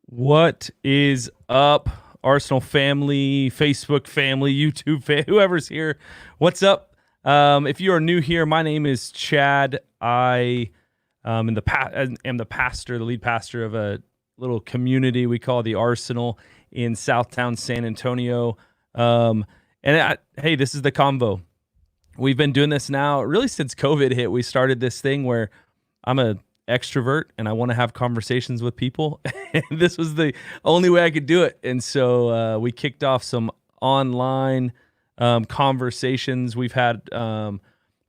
What is up, Arsenal family, Facebook family, YouTube family, whoever's here? What's up? If you are new here, my name is Chad. I am the pastor, the lead pastor of a little community we call the Arsenal in Southtown San Antonio. Hey, this is the Convo. We've been doing this now really since COVID hit. We started this thing where I'm a extrovert and I want to have conversations with people. This was the only way I could do it. And so we kicked off some online conversations. We've had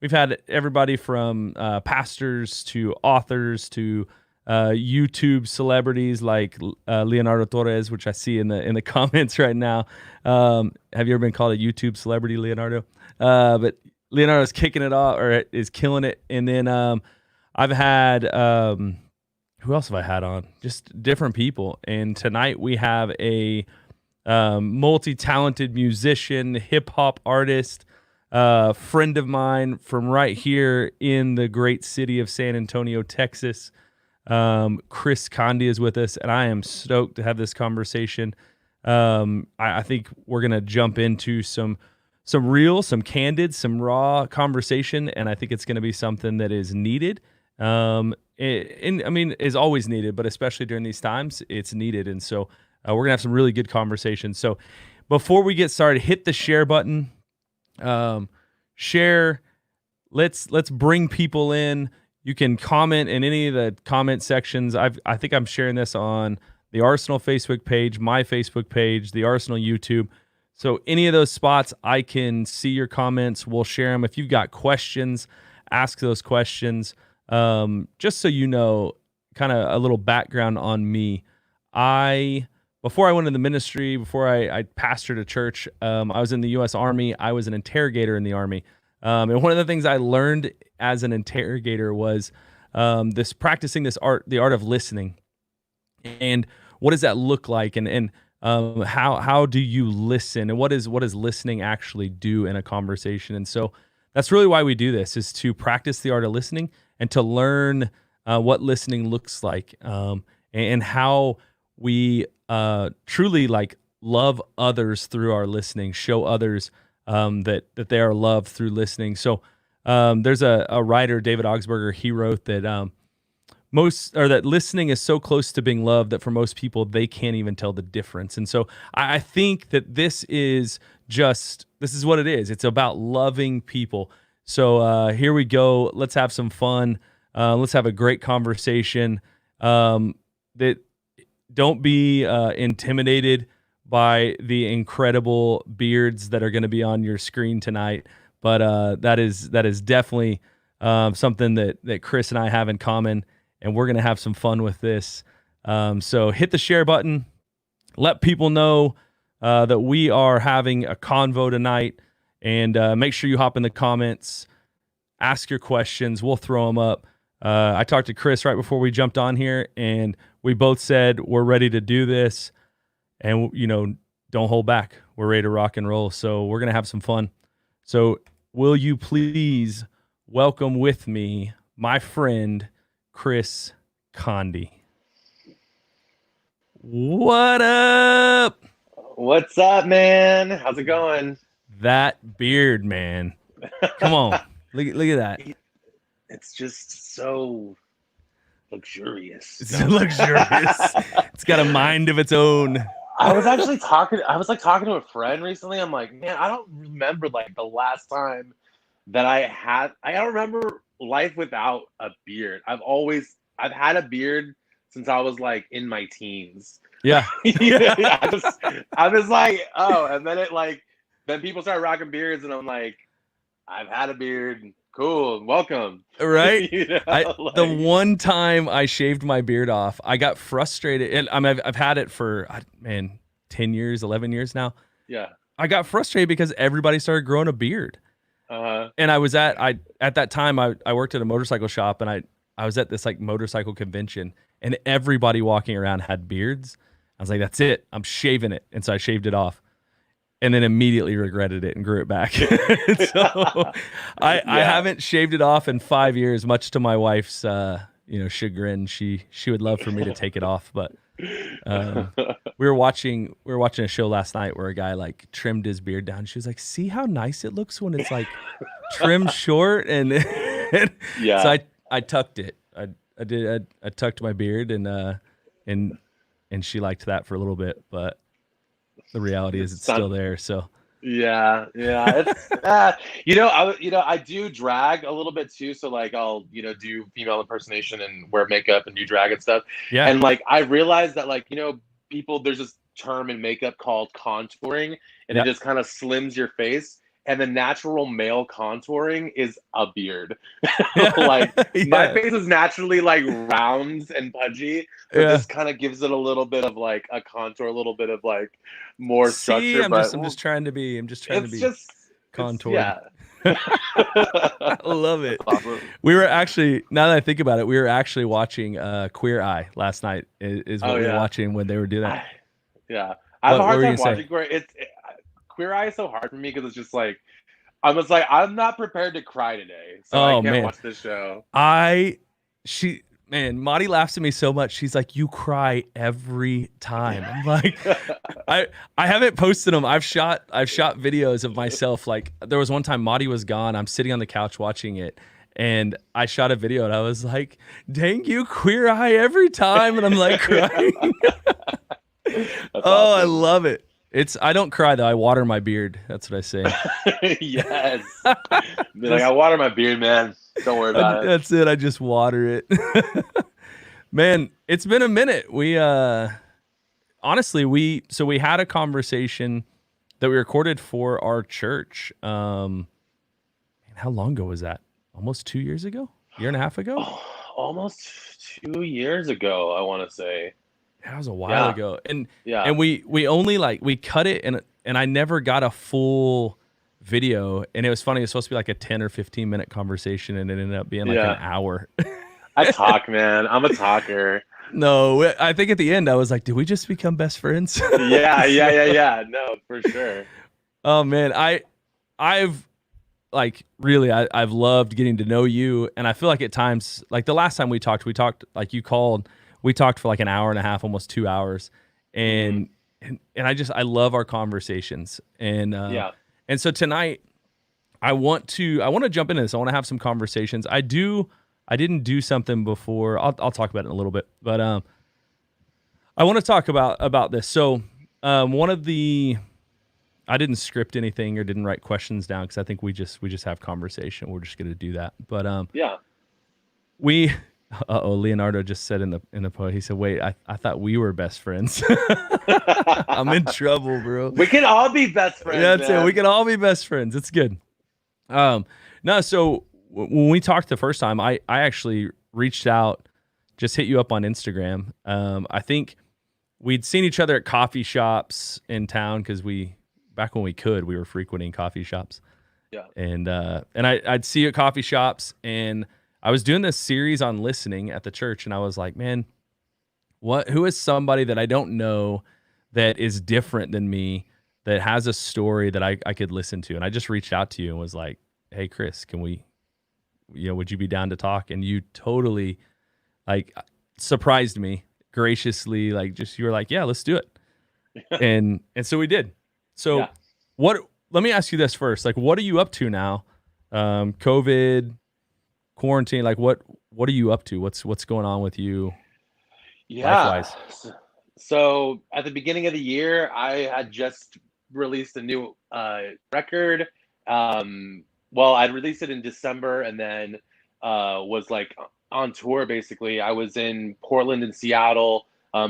everybody from pastors to authors to YouTube celebrities like Leonardo Torres, which I see in the comments right now. Have you ever been called a YouTube celebrity, Leonardo? But Leonardo's kicking it off, or is killing it. And then I've had, who else have I had on? Just different people. And tonight we have a multi-talented musician, hip-hop artist, friend of mine from right here in the great city of San Antonio, Texas. Chris Conde is with us, and I am stoked to have this conversation. I think we're going to jump into some real, some candid, some raw conversation, and I think it's going to be something that is needed. Is always needed, but especially during these times, it's needed. And so we're gonna have some really good conversations. So before we get started, hit the share button, share. Let's bring people in. You can comment in any of the comment sections. I think I'm sharing this on the Arsenal Facebook page, my Facebook page, the Arsenal YouTube. So any of those spots, I can see your comments. We'll share them. If you've got questions, ask those questions. Just so you know, kind of a little background on me. Before I went into the ministry, before I pastored a church, I was in the U.S. Army. I was an interrogator in the Army. And one of the things I learned as an interrogator was practicing the art of listening. And what does that look like? And how do you listen? And what does listening actually do in a conversation? And so that's really why we do this, is to practice the art of listening and to learn what listening looks like, and how we truly love others through our listening, show others that they are loved through listening. So there's a writer, David Augsburger. He wrote that that listening is so close to being loved that for most people they can't even tell the difference. And so I think that this is what it is. It's about loving people. So here we go. Let's have some fun. Let's have a great conversation. Don't be intimidated by the incredible beards that are going to be on your screen tonight. But that is definitely something that Chris and I have in common, and we're going to have some fun with this. So hit the share button. Let people know that we are having a convo tonight. And make sure you hop in the comments, ask your questions. We'll throw them up. I talked to Chris right before we jumped on here, and we both said we're ready to do this. And, don't hold back. We're ready to rock and roll. So we're going to have some fun. So will you please welcome with me my friend, Chris Conde. What up? What's up, man? How's it going? That beard, man. Come on. Look at that. It's just so luxurious. It's luxurious. It's got a mind of its own. I was talking to a friend recently. I'm like, man, I don't remember like the last time that I don't remember life without a beard. I've had a beard since I was like in my teens. Yeah. I was like, oh, and then people started rocking beards, and I'm like, I've had a beard. Cool, welcome. Right? The one time I shaved my beard off, I got frustrated, and I've had it for 10 years, 11 years now. Yeah. I got frustrated because everybody started growing a beard. And I was at that time I worked at a motorcycle shop, and I was at this like motorcycle convention, and everybody walking around had beards. I was like, that's it. I'm shaving it. And so I shaved it off and then immediately regretted it and grew it back. So I haven't shaved it off in 5 years, much to my wife's, chagrin. She would love for me to take it off. But we were watching a show last night where a guy like trimmed his beard down. She was like, see how nice it looks when it's like trimmed short. And yeah. So I tucked it. I tucked my beard and she liked that for a little bit, but the reality is it's still there. So yeah. It's I do drag a little bit too. So like I'll do female impersonation and wear makeup and do drag and stuff. Yeah. And like I realized that like people, there's this term in makeup called contouring, and it just kind of slims your face. And the natural male contouring is a beard. Like my face is naturally like round and pudgy, but this kind of gives it a little bit of like a contour, a little bit of like more structure. I'm just trying to be contoured. Yeah. I love it. Awesome. We were actually, now that I think about it, we were actually watching Queer Eye last night. Is what we were watching when they were doing that. Yeah, I have a hard time watching Queer. Queer Eye is so hard for me because it's just like I'm not prepared to cry today, so I can't watch this show. Maddie laughs at me so much. She's like, "You cry every time." I'm like, I haven't posted them. I've shot videos of myself. Like there was one time Maddie was gone. I'm sitting on the couch watching it, and I shot a video, and I was like, "Dang you, Queer Eye every time," and I'm like crying. Awesome. I love it. I don't cry though. I water my beard. That's what I say. Yes. I water my beard, man. Don't worry about it. That's it. I just water it. Man, it's been a minute. We honestly, we had a conversation that we recorded for our church. How long ago was that? Almost 2 years ago? Year and a half ago? Oh, almost 2 years ago, I want to say. That was a while ago. And we only we cut it and I never got a full video. And it was funny. It was supposed to be like a 10 or 15 minute conversation, and it ended up being like an hour. I talk, man. I'm a talker. No, I think at the end I was like, did we just become best friends? Yeah. No, for sure. Oh man, I've loved getting to know you, and I feel like at times, like the last time we talked like you called. We talked for like an hour and a half, almost 2 hours. And I love our conversations. And so tonight I want to jump into this. I want to have some conversations. I didn't do something before. I'll talk about it in a little bit, but I want to talk about this. So I didn't script anything or didn't write questions down because I think we just have conversation. We're just going to do that. But Leonardo just said in the post, he said, wait, I thought we were best friends. I'm in trouble, bro. We can all be best friends. That's it. We can all be best friends. It's good. So when we talked the first time, I actually reached out, just hit you up on Instagram. I think we'd seen each other at coffee shops in town because back when we were frequenting coffee shops. Yeah. And I'd see you at coffee shops, and I was doing this series on listening at the church, and I was like, man, who is somebody that I don't know that is different than me, that has a story that I could listen to? And I just reached out to you and was like, hey, Chris, can we, would you be down to talk? And you totally, surprised me graciously. Like, just, you were like, yeah, let's do it. and so we did. So let me ask you this first. Like, what are you up to now? COVID, quarantine, like what are you up to? What's going on with you life-wise? So at the beginning of the year, I had just released a new record. Well, I'd released it in December, and then was like on tour. Basically, I was in Portland and Seattle,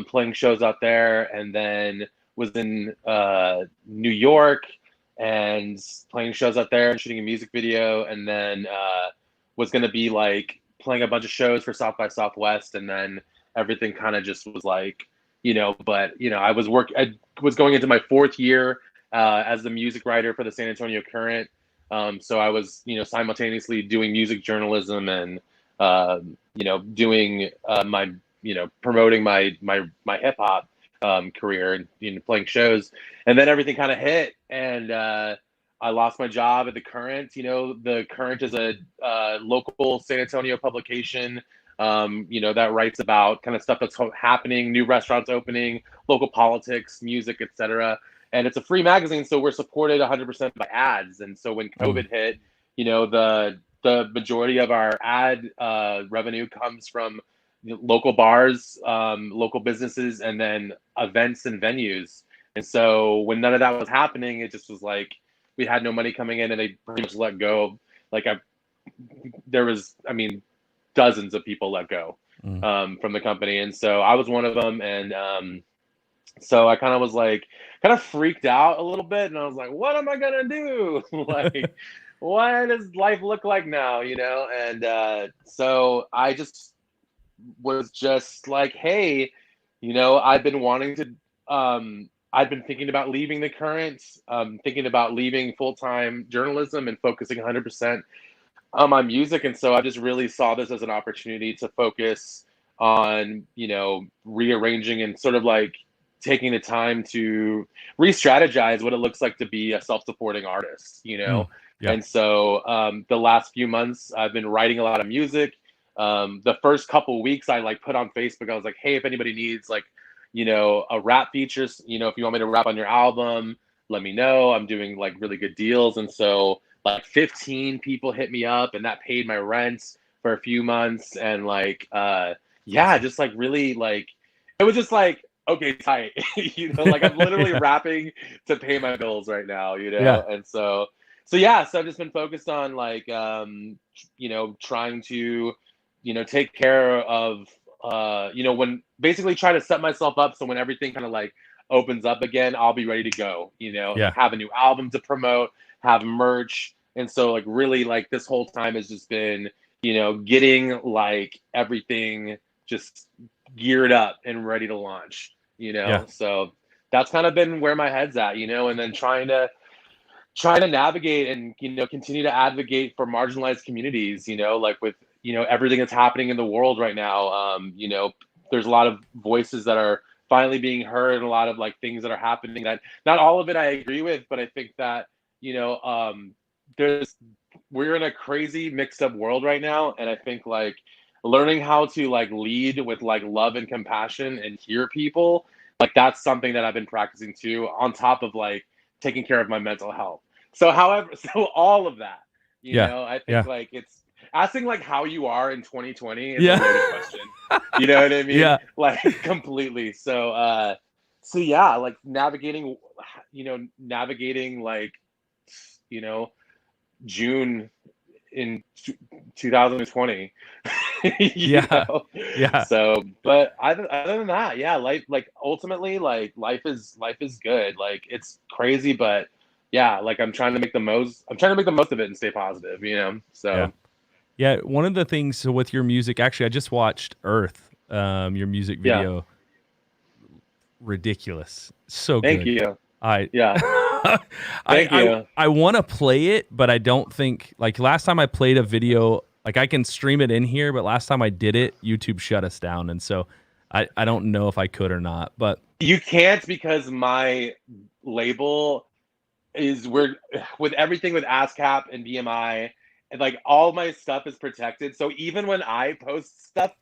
playing shows out there, and then was in New York and playing shows out there and shooting a music video, and then was going to be like playing a bunch of shows for South by Southwest, and then everything kind of just was like, but I was going into my 4th year as the music writer for the San Antonio Current. So I was, simultaneously doing music journalism and, doing my, promoting my hip hop career and, playing shows. And then everything kind of hit, and I lost my job at the Current. The Current is a local San Antonio publication, that writes about kind of stuff that's happening, new restaurants opening, local politics, music, etc. And it's a free magazine, so we're supported 100% by ads. And so when COVID hit, the majority of our ad revenue comes from local bars, local businesses, and then events and venues. And so when none of that was happening, it just was like we had no money coming in, and they pretty much let go. Dozens of people let go from the company. And so I was one of them. And so I kind of freaked out a little bit, and I was like, what am I going to do? Like, what does life look like now? And so I just was just like, hey, I've been wanting to, I've been thinking about leaving the Current, thinking about leaving full-time journalism and focusing 100% on my music. And so I just really saw this as an opportunity to focus on, rearranging and sort of like taking the time to re-strategize what it looks like to be a self-supporting artist, And so the last few months I've been writing a lot of music. The first couple of weeks I put on Facebook, I was like, hey, if anybody needs a rap features, if you want me to rap on your album, let me know. I'm doing really good deals. And so 15 people hit me up, and that paid my rent for a few months. And just really it was just okay, tight. I'm literally rapping to pay my bills right now, And so I've just been focused on trying to, take care of, when basically trying to set myself up so when everything kind of opens up again, I'll be ready to go, have a new album to promote, have merch. And so really this whole time has just been, getting everything just geared up and ready to launch, So that's kind of been where my head's at, and then trying to navigate and, continue to advocate for marginalized communities, with, everything that's happening in the world right now. There's a lot of voices that are finally being heard, and a lot of things that are happening that not all of it I agree with, but I think that, we're in a crazy mixed up world right now. And I think learning how to lead with love and compassion and hear people, that's something that I've been practicing too, on top of taking care of my mental health. So all of that, I think it's asking how you are in 2020 is a loaded question. You know what I mean? Yeah. Completely. So navigating June in 2020. Yeah. So, but other than that, life ultimately life is good. It's crazy, but I'm trying to make the most of it and stay positive, So yeah. One of the things with your music, actually, I just watched Earth, your music video. Ridiculous. So thank good. you. Thank you. I want to play it, but I don't think last time I played a video, I can stream it in here, but last time I did it, YouTube shut us down. And so I don't know if I could or not, but you can't, because my label is with everything with ASCAP and BMI and like all my stuff is protected. So even when I post stuff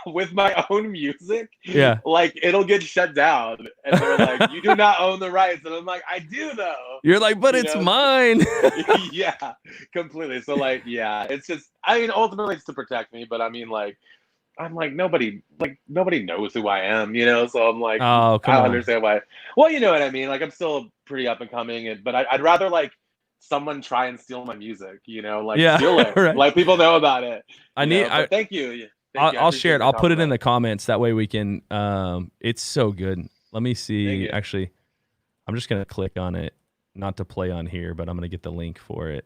with my own music, Yeah. like it'll get shut down. And they're like, you do not own the rights. And I'm like, I do though. You're like, but it's mine. Yeah, completely. So like, yeah, it's just, I mean, ultimately it's to protect me, but I mean, like, I'm like, nobody knows who I am, you know? So I'm like, Oh, come I don't on. understand why. Well, you know what I mean? Like, I'm still pretty up and coming, but I'd rather like someone try and steal my music, you know, like Yeah, steal it. right. Like people know about it. But thank you. I'll share it. I'll put it in the comments. That way we can, it's so good. Let me see. Actually, I'm just going to click on it, not to play on here, but I'm going to get the link for it.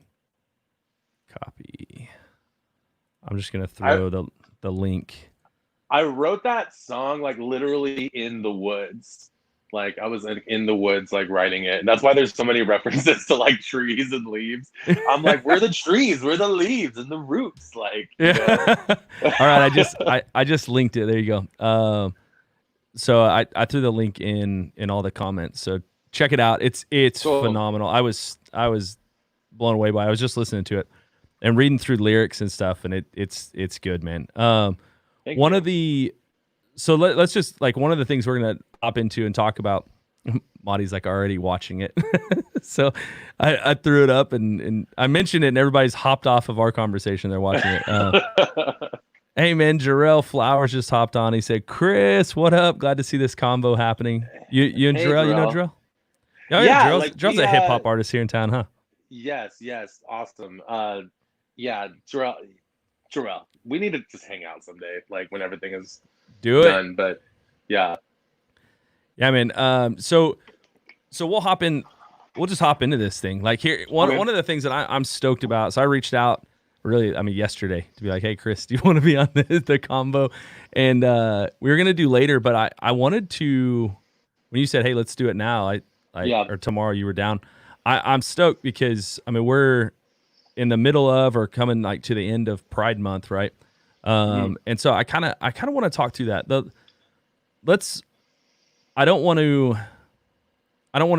Copy. I'm just going to throw the link. I wrote that song like literally in the woods. Like I was in the woods, like writing it. And that's why there's so many references to like trees and leaves. I'm like, we're the trees, we're the leaves and the roots. Like, yeah. All right. I just linked it. There you go. So I threw the link in all the comments. So check it out. It's cool. Phenomenal. I was blown away by it. I was just listening to it and reading through lyrics and stuff, and it's good, man. Let's just like one of the things we're gonna hop into and talk about. Monty's like already watching it. So I threw it up and I mentioned it and everybody's hopped off of our conversation. They're watching it. Hey man, Jarrell Flowers just hopped on. He said, Chris, what up? Glad to see this combo happening. You and Jarrell, you know Jarrell? Oh, yeah, Jarrell's a hip hop artist here in town, huh? Yes, awesome. Yeah, Jarrell, we need to just hang out someday, like when everything is done. But yeah, man. So we'll hop in. We'll just hop into this thing. Like here, one of the things that I'm stoked about. So I reached out yesterday to be like, hey, Chris, do you want to be on the combo? And we were gonna do later, but I wanted to. When you said, hey, let's do it now, or tomorrow, you were down. I'm stoked because we're in the middle of or coming like to the end of Pride Month, right? And so I kind of want to talk through that. I don't want to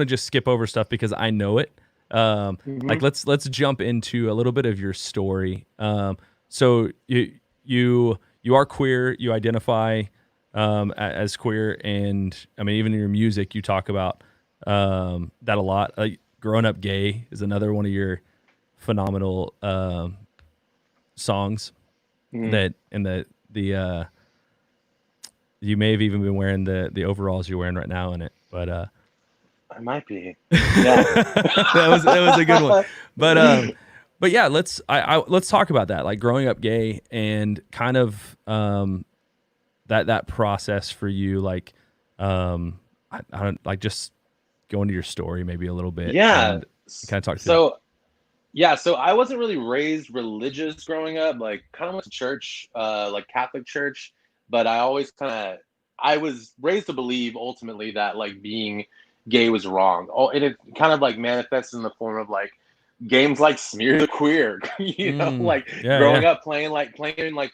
just skip over stuff because I know it. Like let's jump into a little bit of your story. So you are queer, you identify as queer, and even in your music you talk about that a lot. Growing Up Gay is another one of your phenomenal songs that you may have even been wearing the overalls you're wearing right now in it, but I might be. Yeah. that was a good one. But yeah, let's talk about that, like growing up gay and kind of that process for you, like I don't like just go into your story maybe a little bit. Yeah. And kind of talk through. So I wasn't really raised religious growing up, like kind of went to church, like Catholic church, but I was raised to believe ultimately that like being gay was wrong. Oh, and it kind of like manifests in the form of like games like Smear the Queer, growing up playing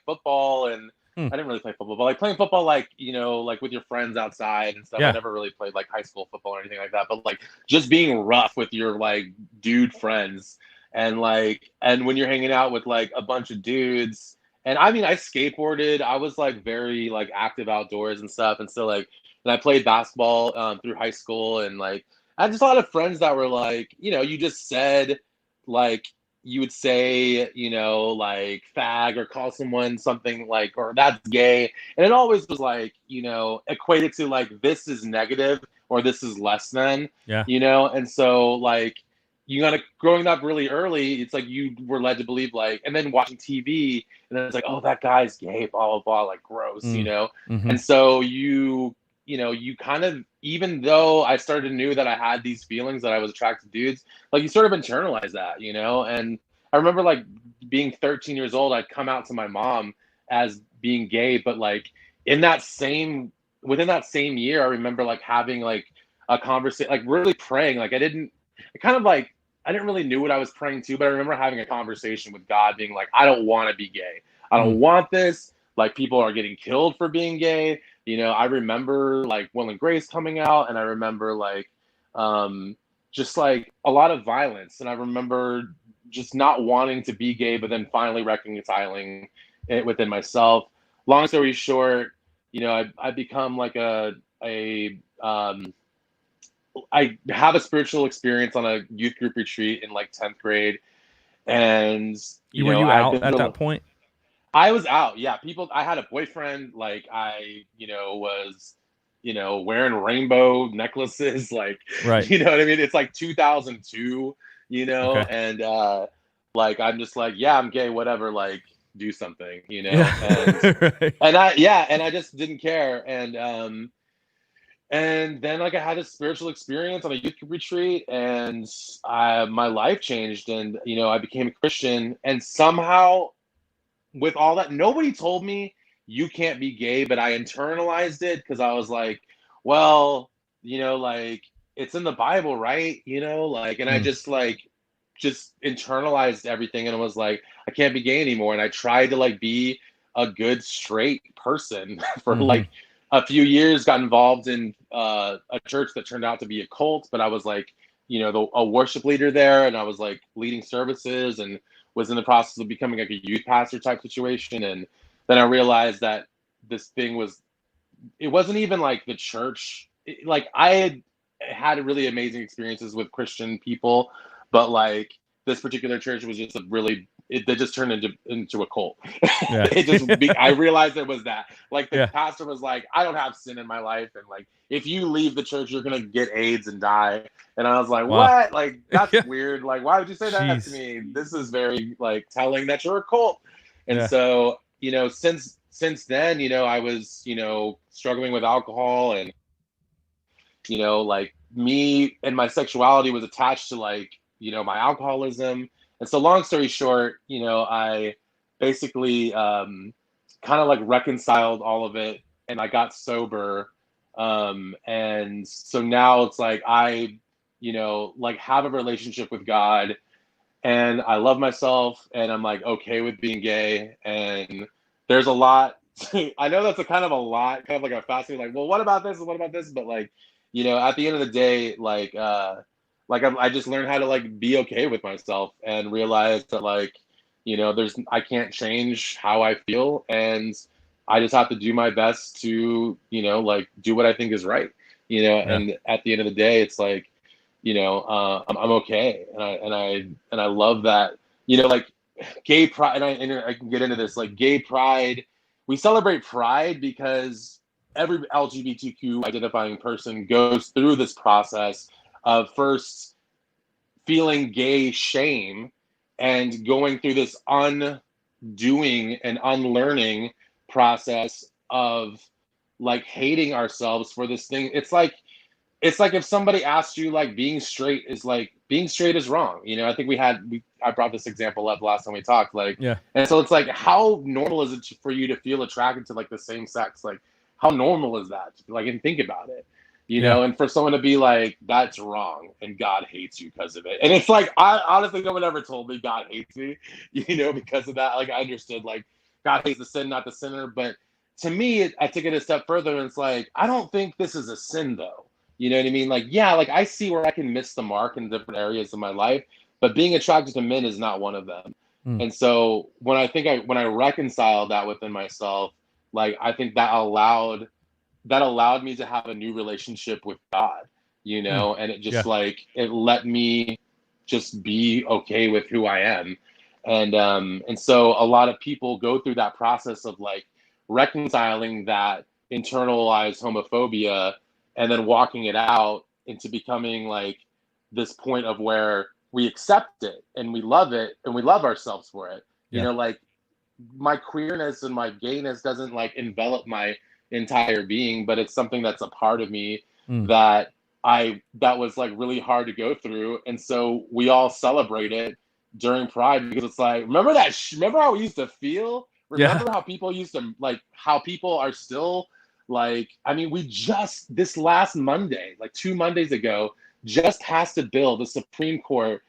football, and I didn't really play football, but like playing football, like, like with your friends outside and stuff. I never really played like high school football or anything like that, but like just being rough with your like dude friends, and when you're hanging out with like a bunch of dudes. And I skateboarded. I was like very like active outdoors and stuff. And so like, and I played basketball through high school, and like I had just a lot of friends that were like, you just said like, you would say, like fag or call someone something like, or that's gay. And it always was like, equated to like, this is negative or this is less than, and so like, growing up really early, it's like you were led to believe like, and then watching TV, and then it's like, oh, that guy's gay, blah, blah, blah, like gross, And so you kind of, even though I started to knew that I had these feelings that I was attracted to dudes, like you sort of internalize that, and I remember like being 13 years old, I'd come out to my mom as being gay, but like within that same year, I remember like having like a conversation, like really praying, like I didn't really knew what I was praying to, but I remember having a conversation with God being like, I don't want to be gay. I don't want this. Like people are getting killed for being gay. I remember like Will and Grace coming out, and I remember like just like a lot of violence. And I remember just not wanting to be gay, but then finally reconciling it within myself. Long story short, you know, I become like I have a spiritual experience on a youth group retreat in like 10th grade. And, Were you out at that point? I was out. Yeah. I had a boyfriend. Like I, was, wearing rainbow necklaces. Like, Right. you know what I mean? It's like 2002, Okay. and, like, I'm just like, yeah, I'm gay, whatever, like do something, Yeah. Right. and I just didn't care. And then like I had a spiritual experience on a youth retreat, and my life changed, and I became a Christian. And somehow, with all that, nobody told me you can't be gay, but I internalized it because I was like, well, like it's in the Bible, right? And I just internalized everything, and it was like I can't be gay anymore. And I tried to like be a good straight person for like a few years, got involved in a church that turned out to be a cult, but I was like, a worship leader there, and I was like leading services, and was in the process of becoming like a youth pastor type situation. And then I realized that this thing it wasn't even like the church. Like I had really amazing experiences with Christian people, but like this particular church was just they just turned into a cult. Yeah. I realized it was that. Like the Yeah. pastor was like, I don't have sin in my life, and like if you leave the church, you're gonna get AIDS and die. And I was like, Wow. what? Like that's Yeah. weird. Like why would you say that to me? This is very like telling that you're a cult. And Yeah. so since then, I was struggling with alcohol, and like me and my sexuality was attached to like my alcoholism. And so long story short, I basically kind of like reconciled all of it, and I got sober. And so now it's like I like have a relationship with God, and I love myself, and I'm like okay with being gay. And there's a lot I know that's a kind of a lot, kind of like a fascinating, like, well, what about this and what about this? But like, at the end of the day, like I just learned how to like be okay with myself, and realize that like, I can't change how I feel, and I just have to do my best to, like do what I think is right, Yeah. and at the end of the day, it's like, I'm okay. And I love that, like gay pride, and I can get into this, like gay pride. We celebrate pride because every LGBTQ identifying person goes through this process of first feeling gay shame, and going through this undoing and unlearning process of like hating ourselves for this thing. It's like if somebody asked you like being straight is wrong. I think I brought this example up last time we talked, like, Yeah. and so it's like, how normal is it for you to feel attracted to like the same sex? Like how normal is that? Like, and think about it, and for someone to be like, that's wrong and God hates you because of it. And it's like, I honestly, no one ever told me God hates me, because of that. Like I understood like God hates the sin, not the sinner. But to me, I took it a step further, and it's like, I don't think this is a sin though. You know what I mean? Like, yeah, like I see where I can miss the mark in different areas of my life, but being attracted to men is not one of them. And so when I reconciled that within myself, like I think that allowed me to have a new relationship with God, and it just like it let me just be okay with who I am. And so a lot of people go through that process of like reconciling that internalized homophobia, and then walking it out into becoming like this point of where we accept it and we love it and we love ourselves for it. Like my queerness and my gayness doesn't like envelop my entire being, but it's something that's a part of me that was like really hard to go through. And so we all celebrate it during Pride, because it's like, remember how we used to feel? Remember how people used to like, how people are still like, I mean, we just this last Monday, like 2 Mondays ago, the Supreme Court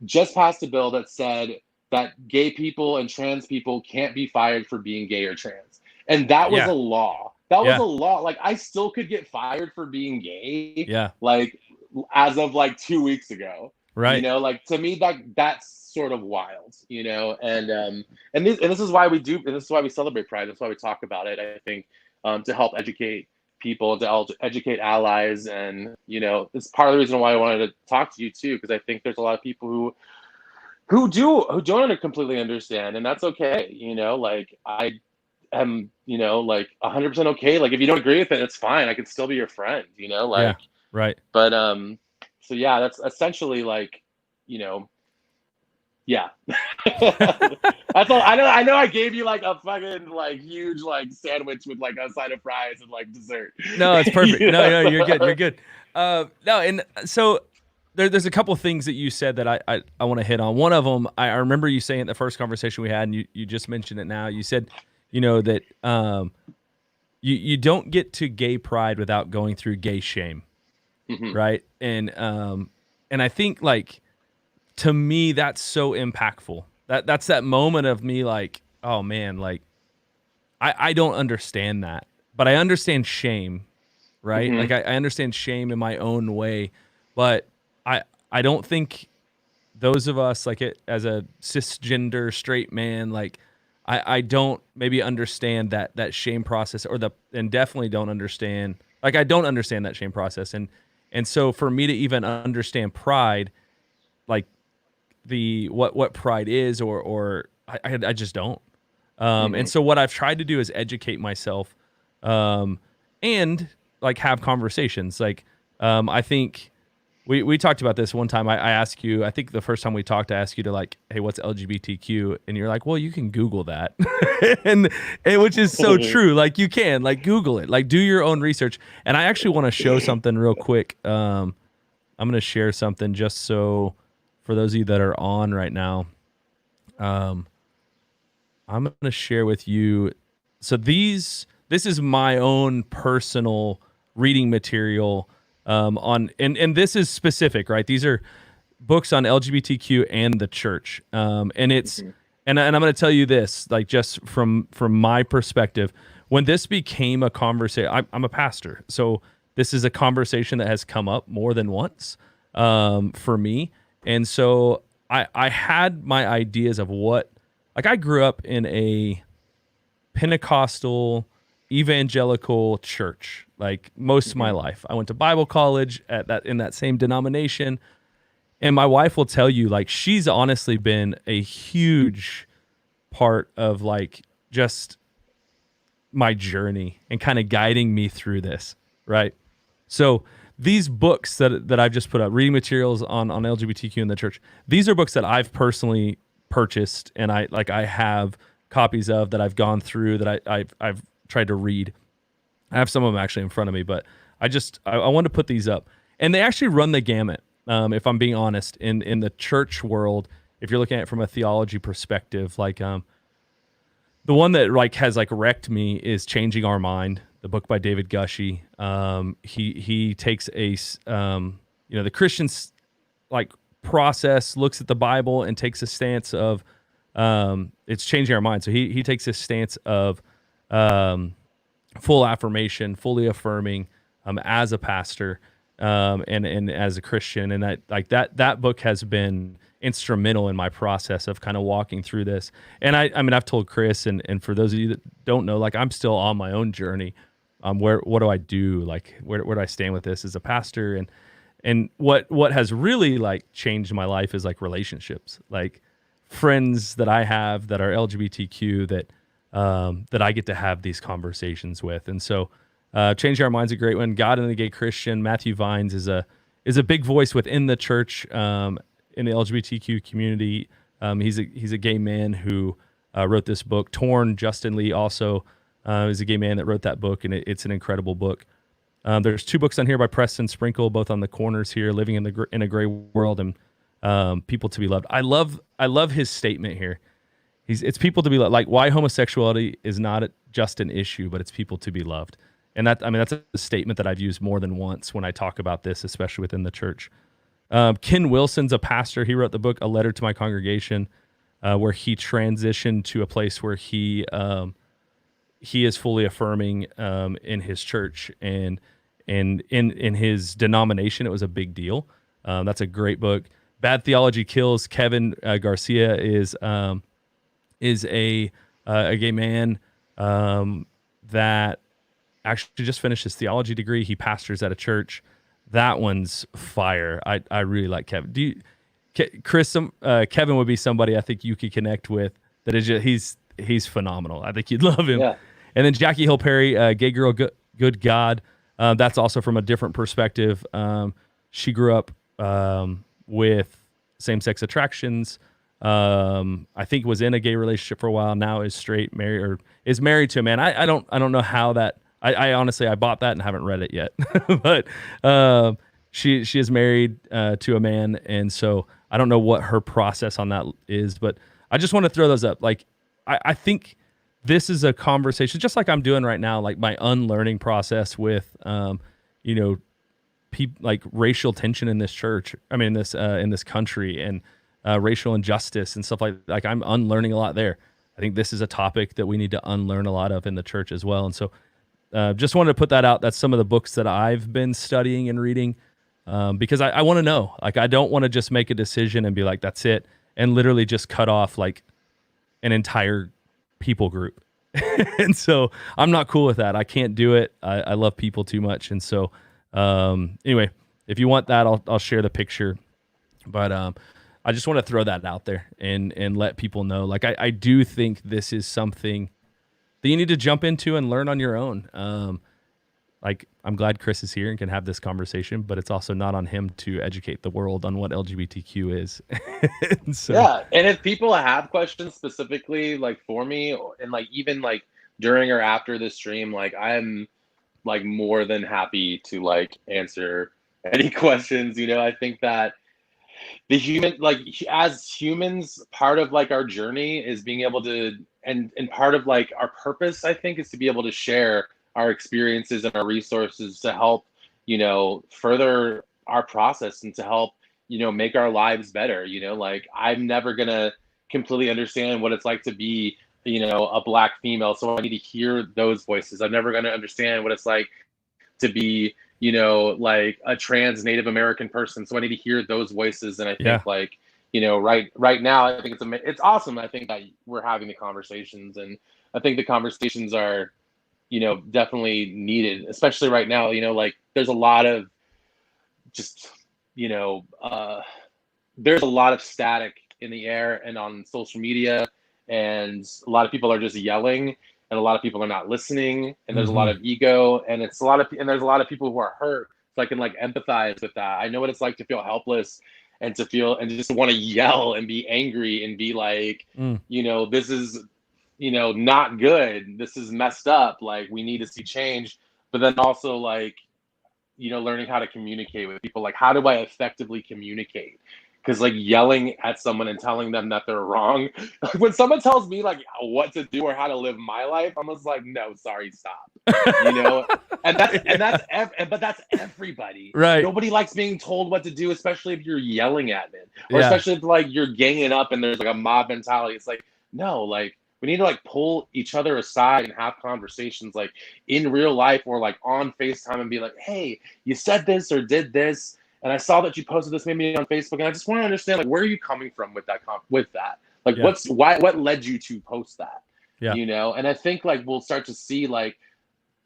just passed a bill that said that gay people and trans people can't be fired for being gay or trans. And that was a law. That was a law. Like I still could get fired for being gay. Yeah. Like as of like 2 weeks ago. Right. Like to me, that's sort of wild, you know. And this is why we do, and this is why we celebrate Pride. That's why we talk about it. I think to help educate people, to educate allies, and you know, it's part of the reason why I wanted to talk to you too, because I think there's a lot of people who don't completely understand, and that's okay. You know, like I am, you know, like 100% okay. Like if you don't agree with it, it's fine. I can still be your friend. You know, like Yeah, right. But so yeah, that's essentially like, you know, yeah. That's all. I know I gave you like a fucking like huge like sandwich with like a side of fries and like dessert. No, it's perfect. You No, know? you're good. You're good. No, and so there's a couple things that you said that I want to hit on. One of them, I remember you saying in the first conversation we had, and you just mentioned it now. You said, you know, that you don't get to gay pride without going through gay shame, right? And I think like to me that's so impactful. That's that moment of me like, oh man, like I don't understand that, but I understand shame, right? Like I understand shame in my own way, but I don't think those of us like it as a cisgender straight man, like I don't maybe understand that shame process and definitely don't understand, like I don't understand that shame process. And so for me to even understand pride, like what pride is, or I just don't. And so what I've tried to do is educate myself, and like have conversations. Like, I think we talked about this one time. I asked you, I think the first time we talked, I asked you to like, hey, what's LGBTQ? And you're like, well, you can Google that. and which is so true. Like you can like Google it, like do your own research. And I actually want to show something real quick. I'm going to share something just so for those of you that are on right now, I'm going to share with you. So this is my own personal reading material on, and this is specific, right? These are books on LGBTQ and the church. And it's, and I'm going to tell you this, like just from my perspective, when this became a conversation, I'm a pastor. So this is a conversation that has come up more than once for me. And so I had my ideas of what, like I grew up in a Pentecostal evangelical church, like most of my life. I went to Bible college in that same denomination. And my wife will tell you, like, she's honestly been a huge part of like just my journey and kind of guiding me through this. Right. So these books that I've just put up, reading materials on LGBTQ in the church, these are books that I've personally purchased and I have copies of that I've gone through that I've tried to read. I have some of them actually in front of me, but I wanted to put these up, and they actually run the gamut. If I'm being honest, in the church world, if you're looking at it from a theology perspective, like the one that like has like wrecked me is Changing Our Mind, the book by David Gushee. He takes a the Christian's like process, looks at the Bible and takes a stance of it's changing our mind. So he takes this stance of full affirmation, fully affirming as a pastor and as a Christian, and that book has been instrumental in my process of kind of walking through this. And I mean I've told Chris and for those of you that don't know, like I'm still on my own journey. What do I do? Like where do I stand with this as a pastor? And what has really like changed my life is like relationships, like friends that I have that are LGBTQ that I get to have these conversations with. And so Changing Our Mind's a great one. God and the Gay Christian, Matthew Vines is a big voice within the church in the LGBTQ community. He's a gay man who wrote this book. Torn, Justin Lee also is a gay man that wrote that book, and it's an incredible book. There's two books on here by Preston Sprinkle, both on the corners here, Living in a Gray World and People to Be Loved. I love his statement here. It's people to be loved, like why homosexuality is not just an issue, but it's people to be loved. And that's a statement that I've used more than once when I talk about this, especially within the church. Ken Wilson's a pastor. He wrote the book, A Letter to My Congregation, where he transitioned to a place where he is fully affirming in his church and in his denomination. It was a big deal. That's a great book. Bad Theology Kills. Kevin Garcia is a gay man that actually just finished his theology degree. He pastors at a church. That one's fire. I really like Kevin. Chris? Kevin would be somebody I think you could connect with. That is just, he's phenomenal. I think you'd love him. Yeah. And then Jackie Hill Perry, Gay Girl, Good God. That's also from a different perspective. She grew up with same-sex attractions. I think was in a gay relationship for a while. Now is straight, married, or is married to a man. I don't know how that. I honestly I bought that and haven't read it yet. But she is married to a man, and so I don't know what her process on that is. But I just want to throw those up. Like I think this is a conversation, just like I'm doing right now, like my unlearning process with like racial tension in this church. I mean, in this country, and racial injustice and stuff like I'm unlearning a lot there. I think this is a topic that we need to unlearn a lot of in the church as well. And so just wanted to put that out. That's some of the books that I've been studying and reading because I want to know. Like, I don't want to just make a decision and be like, that's it, and literally just cut off like an entire people group. And so I'm not cool with that. I can't do it. I love people too much. And so anyway, if you want that, I'll share the picture. But I just want to throw that out there and let people know. Like, I do think this is something that you need to jump into and learn on your own. Like, I'm glad Chris is here and can have this conversation, but it's also not on him to educate the world on what LGBTQ is. And so, yeah, and if people have questions specifically, like for me, and like even like during or after the stream, like I'm like more than happy to like answer any questions. I think that the human, like as humans, part of like our journey is being able to, and part of like our purpose, I think, is to be able to share our experiences and our resources to help, further our process and to help, make our lives better. Like I'm never gonna completely understand what it's like to be, a Black female. So I need to hear those voices. I'm never gonna understand what it's like to be, like a trans Native American person. So I need to hear those voices. And I think like, right now, I think it's awesome. I think that we're having the conversations, and I think the conversations are, definitely needed, especially right now. Like there's a lot of just, there's a lot of static in the air and on social media, and a lot of people are just yelling, and a lot of people are not listening, and there's a lot of ego, and there's a lot of people who are hurt. So I can like empathize with that. I know what it's like to feel helpless and to feel and just want to yell and be angry and be like, this is, not good. This is messed up. Like we need to see change. But then also like, learning how to communicate with people. Like, how do I effectively communicate? Because like yelling at someone and telling them that they're wrong, when someone tells me like what to do or how to live my life, I'm just like, no, sorry, stop. But that's everybody. Right. Nobody likes being told what to do, especially if you're yelling at it, or especially if like you're ganging up and there's like a mob mentality. It's like, no, like we need to like pull each other aside and have conversations like in real life or like on FaceTime and be like, hey, you said this or did this, and I saw that you posted this maybe on Facebook, and I just want to understand like where are you coming from with that like what led you to post that? And I think like we'll start to see like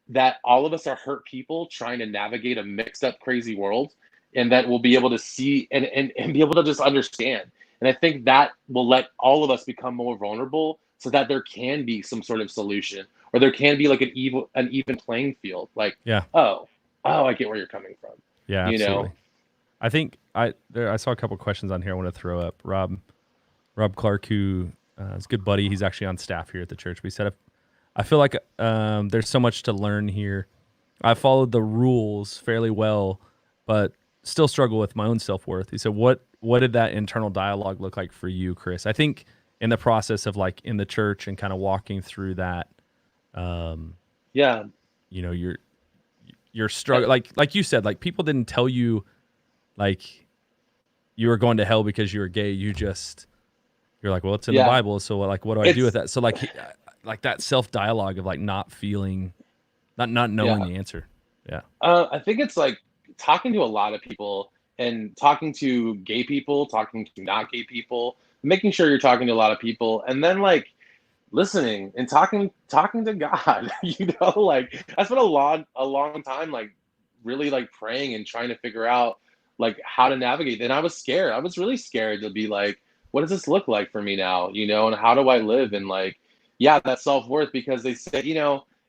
that all of us are hurt people trying to navigate a mixed up crazy world, and that we'll be able to see and be able to just understand. And I think that will let all of us become more vulnerable, so that there can be some sort of solution, or there can be like an even playing field. Like, oh, I get where you're coming from. Yeah, absolutely. I think I saw a couple questions on here I want to throw up. Rob Clark, who is a good buddy, he's actually on staff here at the church. But he said, I feel like there's so much to learn here. I followed the rules fairly well, but still struggle with my own self-worth. He said, what did that internal dialogue look like for you, Chris? I think in the process of like in the church and kind of walking through that, you're struggling. Like you said, like people didn't tell you like you were going to hell because you were gay. You're like, well, it's in the Bible. So like, what do I do with that? So like that self-dialogue of like not knowing the answer. Yeah. I think it's like talking to a lot of people and talking to gay people, talking to not gay people, making sure you're talking to a lot of people, and then like listening and talking to God. Like I spent a long time like really like praying and trying to figure out like how to navigate. And I was scared. I was really scared to be like, what does this look like for me now? And how do I live? And like, yeah, that self-worth, because they say,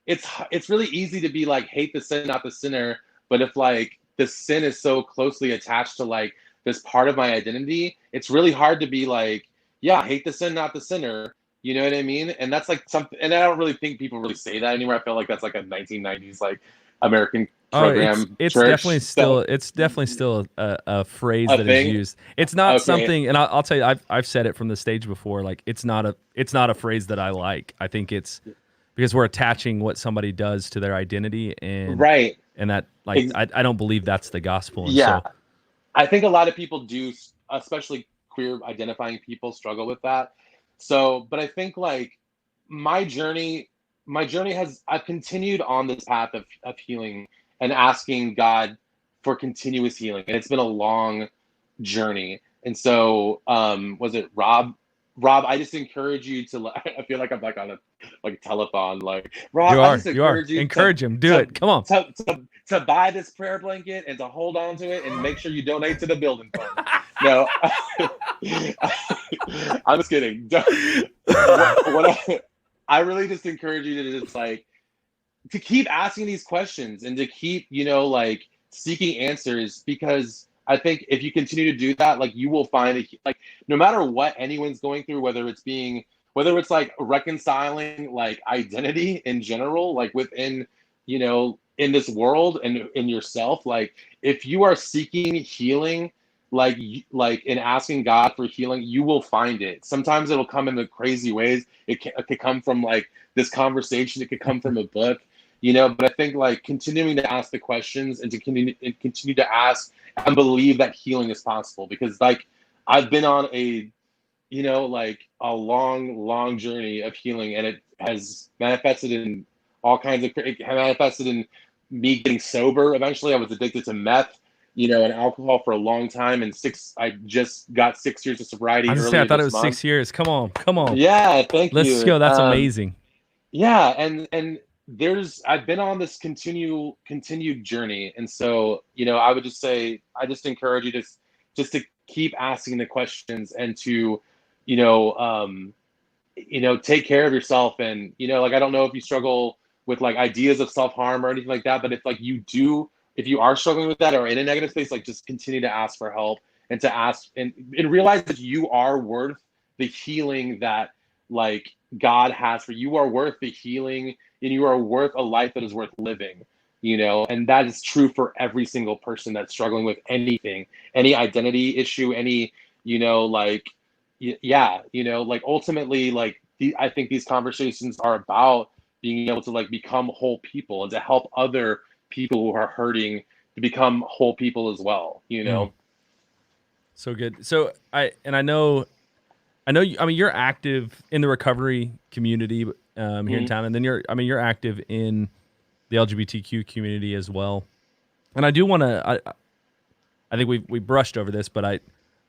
it's really easy to be like, hate the sin, not the sinner. But if like the sin is so closely attached to like this part of my identity, it's really hard to be like, yeah, hate the sin, not the sinner. You know what I mean? And that's like something, and I don't really think people really say that anymore. I feel like that's like a 1990s like American program. It's church definitely still stuff. it's definitely still a phrase A that is thing. used. It's not Okay. something, and I'll tell you, I've said it from the stage before. Like it's not a phrase that I like. I think it's because we're attaching what somebody does to their identity, and Right. and that like I don't believe that's the gospel. And Yeah. so, I think a lot of people do, especially queer identifying people, struggle with that. So, but I think like my journey, I've continued on this path of healing and asking God for continuous healing. And it's been a long journey. And so, was it Rob? Rob, I just encourage you to, I feel like I'm like on a like telethon, like Rob, I just you are encourage you encourage him, do it. Come on. to buy this prayer blanket and to hold on to it and make sure you donate to the building fund. No, I'm just kidding. I really just encourage you to just like to keep asking these questions and to keep like seeking answers, because I think if you continue to do that, like you will find like no matter what anyone's going through, whether it's like reconciling like identity in general, like within in this world and in yourself, like if you are seeking healing, like and asking God for healing, you will find it. Sometimes it'll come in the crazy ways. It could come from like this conversation. It could come from a book, but I think like continuing to ask the questions and to continue to ask and believe that healing is possible, because like I've been on a like a long journey of healing, and it has manifested in all kinds of it manifested in me getting sober. Eventually I was addicted to meth and alcohol for a long time, and I just got 6 years of sobriety earlier I thought it this was month. 6 years. Come on. Yeah, thank you. Let's go. That's amazing. Yeah, and I've been on this continued journey, and so I would just say I just encourage you to keep asking the questions and to take care of yourself. And like I don't know if you struggle with like ideas of self-harm or anything like that, but if you are struggling with that or in a negative space, like just continue to ask for help and to ask and realize that you are worth the healing that like God has for you. You are worth the healing, and you are worth a life that is worth living, and that is true for every single person that's struggling with anything, any identity issue, any, like, like ultimately, like I think these conversations are about being able to like become whole people and to help other people who are hurting to become whole people as well, So good. So I know you, I mean, you're active in the recovery community here in town, and then you're active in the LGBTQ community as well. And I do want to, I think we brushed over this, but I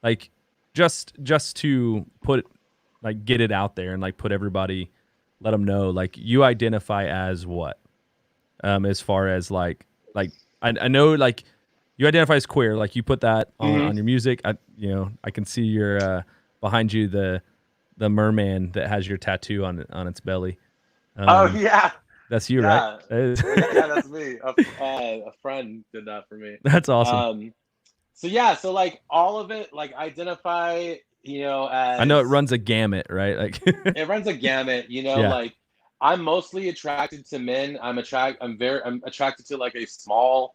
like just to put like get it out there and like put everybody, let them know, like you identify as what, as far as like I know like you identify as queer, like you put that on your music. I can see your behind you the merman that has your tattoo on its belly. Oh yeah, that's you, right? Yeah, that's me. A friend did that for me. That's awesome. So like all of it, like identify, as I know it runs a gamut, right? Like it runs a gamut, Yeah. like I'm mostly attracted to men. I'm attracted to like a small,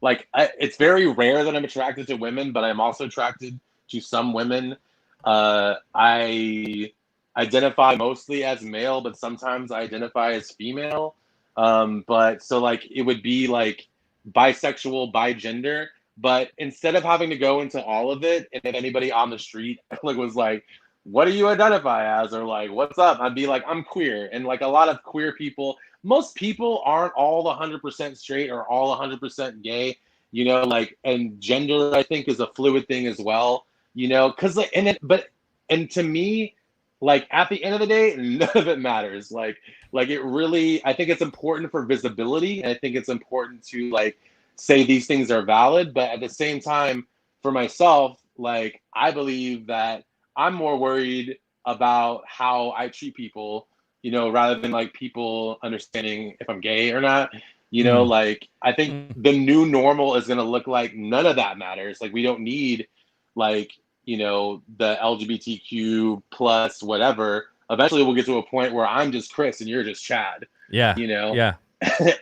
like it's very rare that I'm attracted to women, but I'm also attracted to some women. I identify mostly as male, but sometimes I identify as female. But so like it would be like bisexual, bigender. But instead of having to go into all of it, and if anybody on the street like was like, "What do you identify as?" or like, "What's up?" I'd be like, "I'm queer." And like a lot of queer people, most people aren't all 100% straight or all 100% gay. you know, like, and gender, I think, is a fluid thing as well, you know, because like, and to me, like, at the end of the day, none of it matters. Like it really, I think it's important for visibility, and I think it's important to like say these things are valid, but at the same time, for myself, like, I believe that I'm more worried about how I treat people, you know, rather than like people understanding if I'm gay or not. You know, like, I think the new normal is going to look like none of that matters. Like, we don't need, like, you know, the LGBTQ plus whatever. Eventually we'll get to a point where I'm just Chris and you're just Chad. Yeah. You know? Yeah.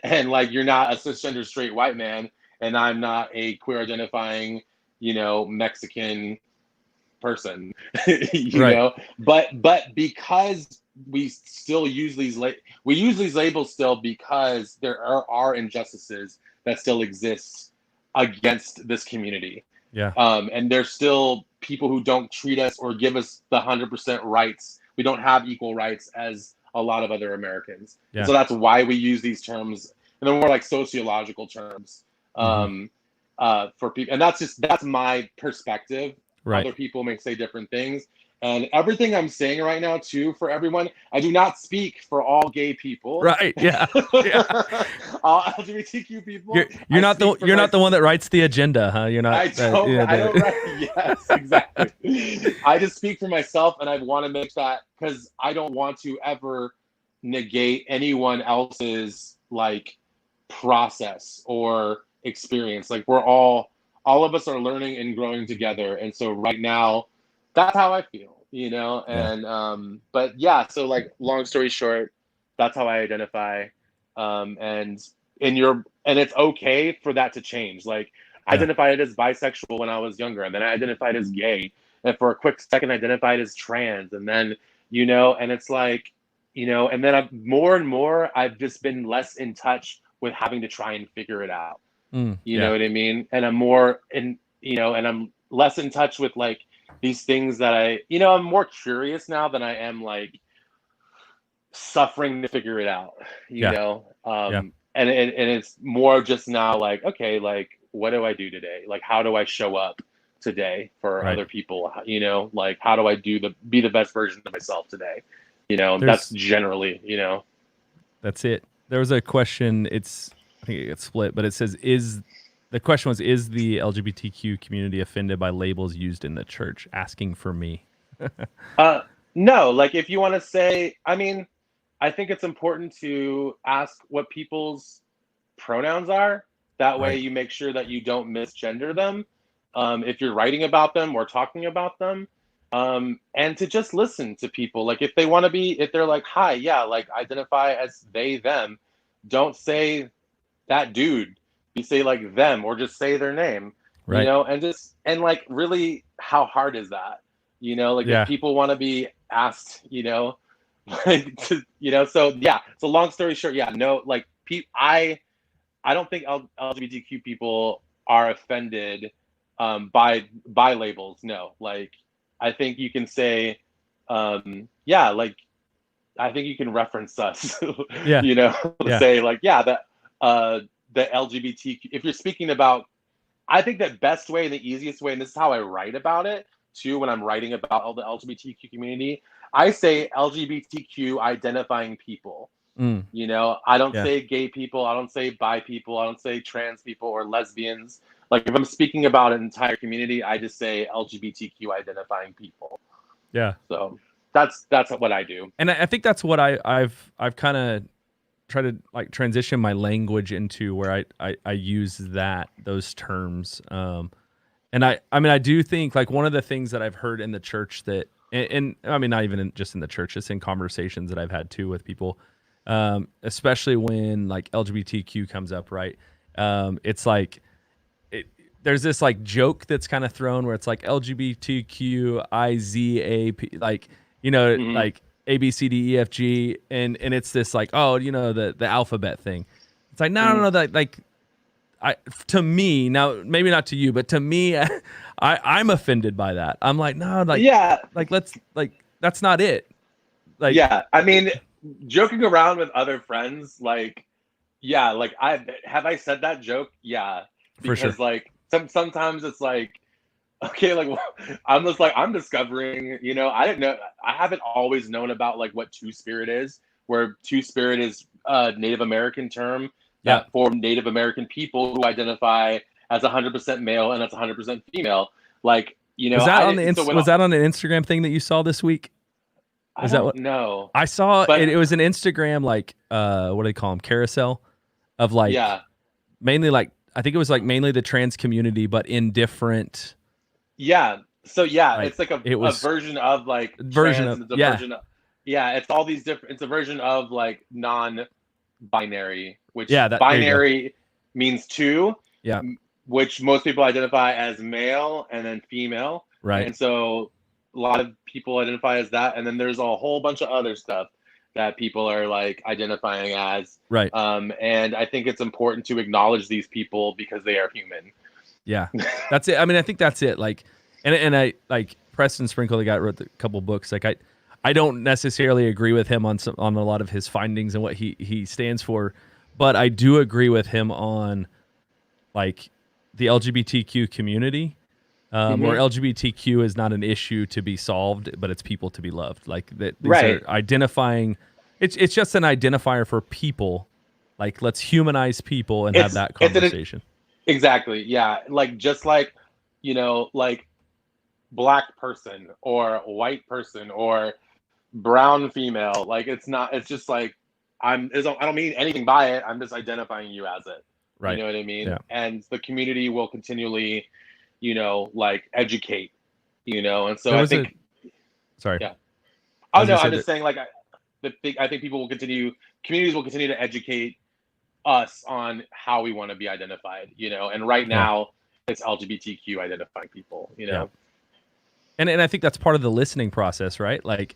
And like, you're not a cisgender straight white man and I'm not a queer identifying, you know, Mexican person. You Right. know? But because we still use these labels still because there are injustices that still exist against this community. Yeah. And there's still people who don't treat us or give us the 100% rights. We don't have equal rights as a lot of other Americans. Yeah. So that's why we use these terms, and they're more like sociological terms for people. And that's my perspective. Right. Other people may say different things. And everything I'm saying right now, too, for everyone, I do not speak for all gay people. Right. Yeah. Yeah. All LGBTQ people. You're not the one that writes the agenda, huh? You're not. I don't write. Yes, exactly. I just speak for myself, and I want to make that, because I don't want to ever negate anyone else's like process or experience. Like, we're all of us are learning and growing together, and so right now, that's how I feel, you know? And, but yeah, so like, long story short, that's how I identify. And it's okay for that to change. Like, I identified as bisexual when I was younger, and then I identified as gay. And for a quick second, I identified as trans. And then, you know, and it's like, you know, and then more and more, I've just been less in touch with having to try and figure it out. You know what I mean? And I'm more and I'm less in touch with like, these things that I'm more curious now than I am like suffering to figure it out, you know? And it's more just now like, okay, like, what do I do today? Like, how do I show up today for other people? You know, like, how do I be the best version of myself today? You know, that's generally, you know. That's it. There was a question, I think it gets split, but it says, the question was, is the LGBTQ community offended by labels used in the church? Asking for me. No, like, if you want to say, I mean, I think it's important to ask what people's pronouns are. That way you make sure that you don't misgender them if you're writing about them or talking about them. And to just listen to people. Like, if they want to if they're like, hi, yeah, like, identify as they, them, don't say that dude. You say like them, or just say their name, you know, and like, really, how hard is that? You know, like, if people want to be asked, you know, like, you know, so yeah. So long story short, no, like, I don't think LGBTQ people are offended by labels. No, like, I think you can say, like, I think you can reference us, you know, say like, the LGBTQ, if you're speaking about, I think the best way and the easiest way, and this is how I write about it too, when I'm writing about all the LGBTQ community, I say LGBTQ identifying people. You know, I don't say gay people, I don't say bi people, I don't say trans people or lesbians. Like, if I'm speaking about an entire community, I just say LGBTQ identifying people. Yeah. So that's what I do. And I think that's what I've kind of try to like transition my language into, where I use those terms. And I mean, I do think, like, one of the things that I've heard in the church that, and I mean, not even just in the church, it's in conversations that I've had too with people, especially when like LGBTQ comes up, right? It's like, there's this like joke that's kind of thrown where it's like LGBTQ IZAP, like, you know, like A, B, C, D, E, F, G, and it's this like, oh, you know, the alphabet thing. It's like, no, that, like, to me, now maybe not to you, but to me, I'm offended by that. I'm like, no, like, like, let's, like, that's not it. Like, I mean, joking around with other friends, like, like, I said that joke, For sure. because like sometimes it's like, okay, like I'm just like, I'm discovering, I didn't know, I haven't always known about like what two-spirit is, where two-spirit is a Native American term Yeah. that for Native American people who identify as 100% male and that's 100% female. Like, Was that on the was that on an Instagram thing that you saw this week? I don't know. I saw? But It was an Instagram, like, what do they call them? Carousel of like, yeah, mainly like, I think it was like mainly the trans community, but in different. yeah. So yeah, Like, it's like a version of like version trans, of, it's a yeah. version of, yeah, it's all these different, it's a version of like non-binary, which Yeah, there you go. binary means two, Yeah. which most people identify as male and then female. Right. And so a lot of people identify as that. And then there's a whole bunch of other stuff that people are like identifying as. Right. And I think it's important to acknowledge these people because they are human. Yeah, that's it. I mean, I think that's it. Like, and I like Preston Sprinkle, the guy who wrote a couple books. Like, I don't necessarily agree with him on a lot of his findings and what he stands for, but I do agree with him on like the LGBTQ community. Or LGBTQ is not an issue to be solved, but it's people to be loved. Like that, these are identifying. It's just an identifier for people. Like, let's humanize people and have that conversation. Exactly. Yeah. Like, just like, like black person or white person or brown female. Like, it's just like, I don't mean anything by it. I'm just identifying you as it. Right. You know what I mean? Yeah. And the community will continually, like educate, and so I think. Sorry. Yeah. Oh no, I'm just saying, like, I think communities will continue to educate us on how we want to be identified, and right now it's LGBTQ identifying people, Yeah. And I think that's part of the listening process, right? Like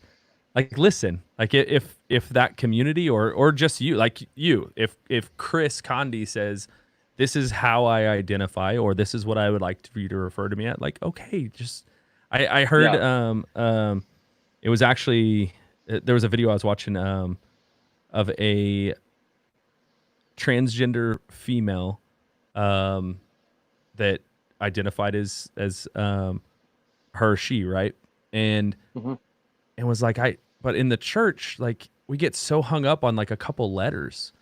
listen, like if that community or just you, like if Chris Conde says, this is how I identify, or this is what I would like for you to refer to me at, like, okay, just, I heard, it was actually, there was a video I was watching, of a transgender female, that identified as her, she, right. And was like, but in the church, like, we get so hung up on like a couple letters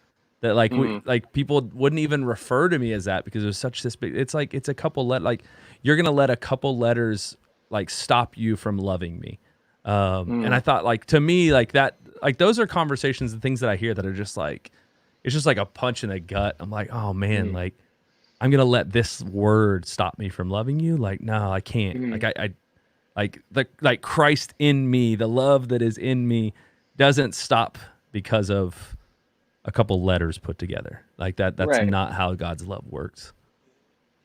that like people wouldn't even refer to me as that because there's such this big, it's like, it's a couple like you're going to let a couple letters like stop you from loving me. And I thought, like, to me, like that, like those are conversations and things that I hear that are just like, it's just like a punch in the gut. I'm like, oh man, like I'm going to let this word stop me from loving you. Like, no, I can't. Like Christ in me, the love that is in me doesn't stop because of a couple letters put together. Like that's not how God's love works.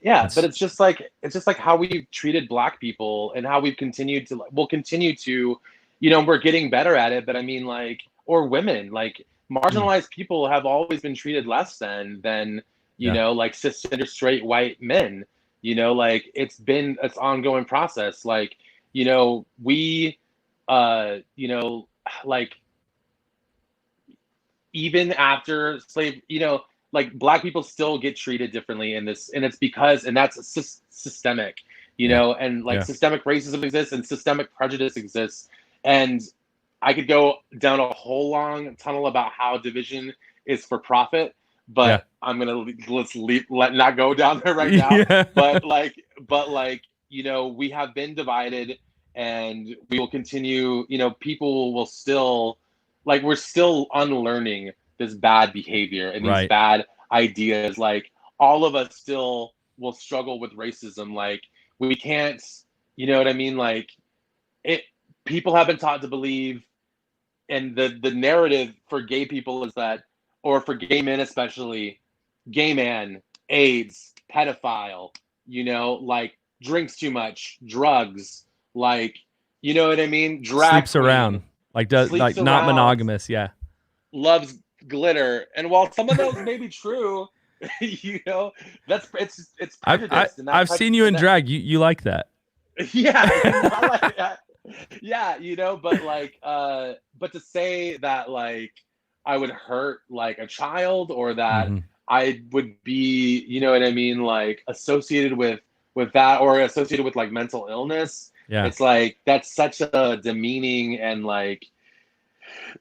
Yeah, but it's just like how we've treated black people and how we'll continue to, we're getting better at it. But I mean, like, or women, like marginalized people have always been treated less than like cisgender straight white men. Like it's ongoing process. Like, we, like, even after slave, like black people still get treated differently in this, and it's because, and that's systemic, and like systemic racism exists and systemic prejudice exists. And I could go down a whole long tunnel about how division is for profit, but I'm gonna let not go down there right now. But we have been divided, and we will continue. People will still, like, we're still unlearning this bad behavior and these bad ideas. Like, all of us still will struggle with racism. Like, we can't, you know what I mean? Like, people have been taught to believe, and the narrative for gay people is that, or for gay men especially, gay man, AIDS, pedophile, like drinks too much, drugs, like, you know what I mean? Sleeps around, like not monogamous, loves glitter. And while some of those may be true, that's it's prejudice. I've seen you in drag. You like that? Yeah, I like that. Yeah, but like, but to say that like I would hurt like a child, or that I would be, you know what I mean, like associated with that, or associated with like mental illness. Yeah. It's like that's such a demeaning, and like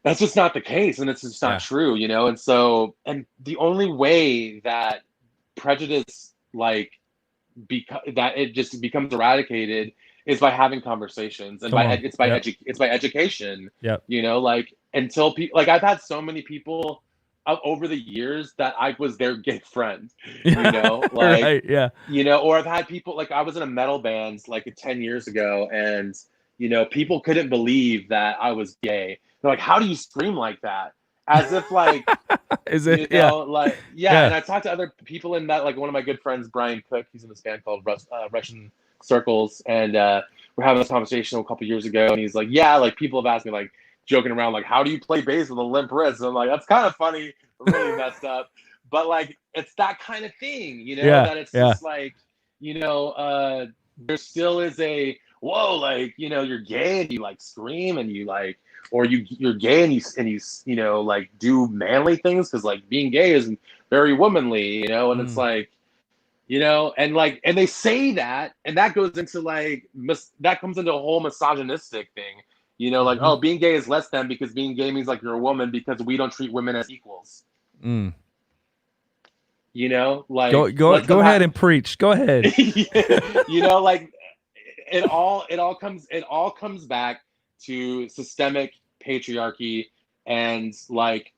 that's just not the case, and it's just not true, you know. And so, and the only way that prejudice like that it just becomes eradicated is by having conversations, and it's by education. Yeah. You know, like until people, like I've had so many people over the years that I was their gay friend, you know, like, right, yeah, you know, or I've had people, like I was in a metal band like 10 years ago, and, you know, people couldn't believe that I was gay. They're like, how do you scream like that? As if like, is it, you know, like, yeah. And I talked to other people in that, like one of my good friends, Brian Cook, he's in this band called Russian Circles. And we're having this conversation a couple years ago. And he's like, yeah, like people have asked me, like joking around, like, how do you play bass with a limp wrist? And I'm like, that's kind of funny, really messed up. But like, it's that kind of thing, you know, that it's just like, you know, there still is a, whoa, like, you know, you're gay and you like scream and you like, or you're gay and you know, like do manly things, because like being gay is very womanly, you know. And it's like, you know, and like, and they say that, and that goes into like that comes into a whole misogynistic thing, you know, like, oh, being gay is less than, because being gay means like you're a woman because we don't treat women as equals. You know, like go ahead and preach. Go ahead. You know, like it all comes back to systemic patriarchy, and like,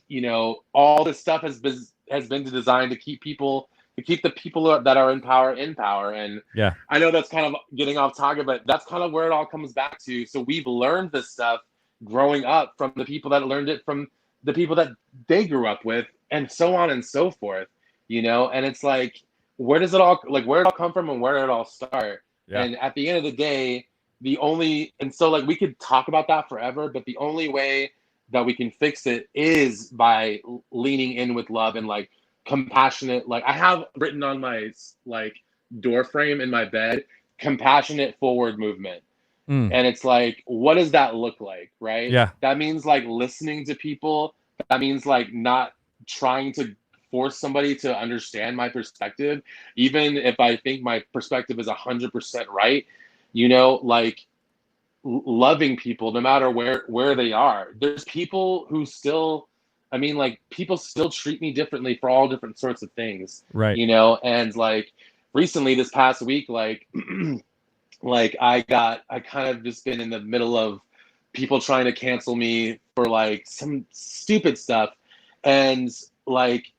you know, all this stuff has been designed to keep the people that are in power. And I know that's kind of getting off target, but that's kind of where it all comes back to. So we've learned this stuff growing up from the people that learned it from the people that they grew up with, and so on and so forth, you know. And it's like, where did it all come from, and where did it all start? And at the end of the day, so like we could talk about that forever, but the only way that we can fix it is by leaning in with love and like compassionate. Like I have written on my like door frame in my bed, compassionate forward movement. And it's like, what does that look like? Right. That means like listening to people. That means like not trying to force somebody to understand my perspective, even if I think my perspective is 100% right, you know, like loving people no matter where they are. There's people who still, I mean, like people still treat me differently for all different sorts of things, right? You know. And like recently, this past week, like like I kind of just been in the middle of people trying to cancel me for like some stupid stuff, and like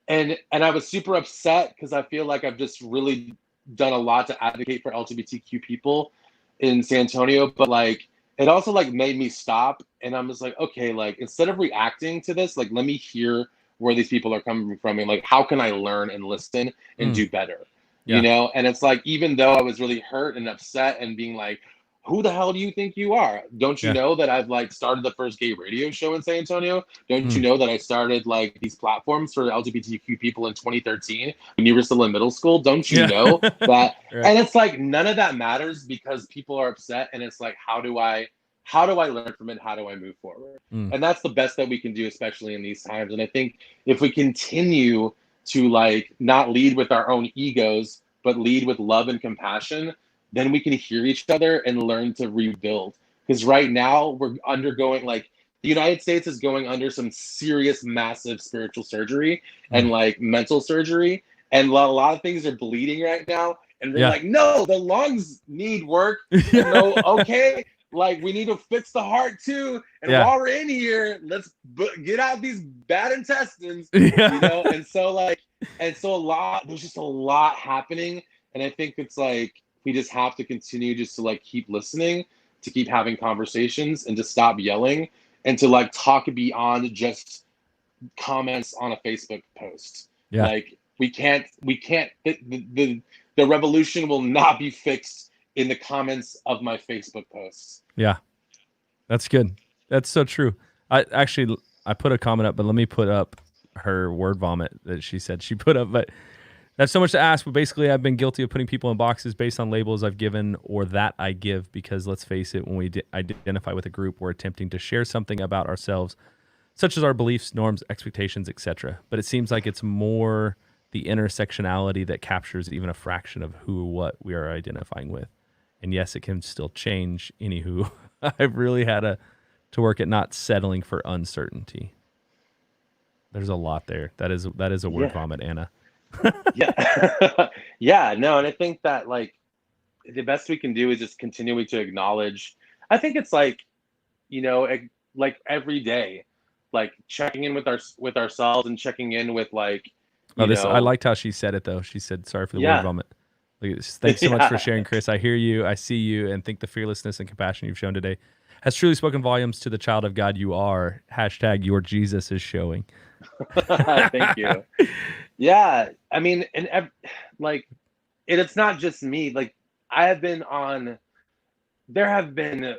and I was super upset because I feel like I've just really done a lot to advocate for LGBTQ people in San Antonio, but like it also like made me stop, and I'm just like, okay, like instead of reacting to this, like let me hear where these people are coming from, and like how can I learn and listen and do better, you know. And it's like, even though I was really hurt and upset and being like, who the hell do you think you are? Don't you know that I've like started the first gay radio show in San Antonio? Don't you know that I started like these platforms for LGBTQ people in 2013 when you were still in middle school? Don't you know that? Right. And it's like, none of that matters because people are upset. And it's like, how do I learn from it? How do I move forward? And that's the best that we can do, especially in these times. And I think if we continue to like not lead with our own egos, but lead with love and compassion, then we can hear each other and learn to rebuild. Because right now we're undergoing, like, the United States is going under some serious, massive spiritual surgery and like mental surgery. And a lot of things are bleeding right now. And we're like, no, the lungs need work. No, okay. Like, we need to fix the heart too. And while we're in here, let's get out these bad intestines, you know? And so there's just a lot happening. And I think it's like, we just have to continue just to like keep listening, to keep having conversations, and to stop yelling, and to like talk beyond just comments on a Facebook post. Like we can't the revolution will not be fixed in the comments of my Facebook posts. That's good. That's so true. I put a comment up, but let me put up her word vomit that she said she put up. But that's so much to ask, but basically I've been guilty of putting people in boxes based on labels I've given or that I give, because let's face it, when we identify with a group, we're attempting to share something about ourselves, such as our beliefs, norms, expectations, etc. But it seems like it's more the intersectionality that captures even a fraction of who or what we are identifying with. And yes, it can still change. Anywho, I've really had to work at not settling for uncertainty. There's a lot there. That is a word vomit, Anna. Yeah. Yeah, no, and I think that like the best we can do is just continuing to acknowledge. I think it's like, like every day, like checking in with ourselves and checking in with like, I liked how she said it though. She said, sorry for the word vomit. Like, thanks so much for sharing, Chris. I hear you, I see you, and think the fearlessness and compassion you've shown today has truly spoken volumes to the child of God you are. # your Jesus is showing. Thank you. Yeah, I mean, and like, it's not just me. Like, there have been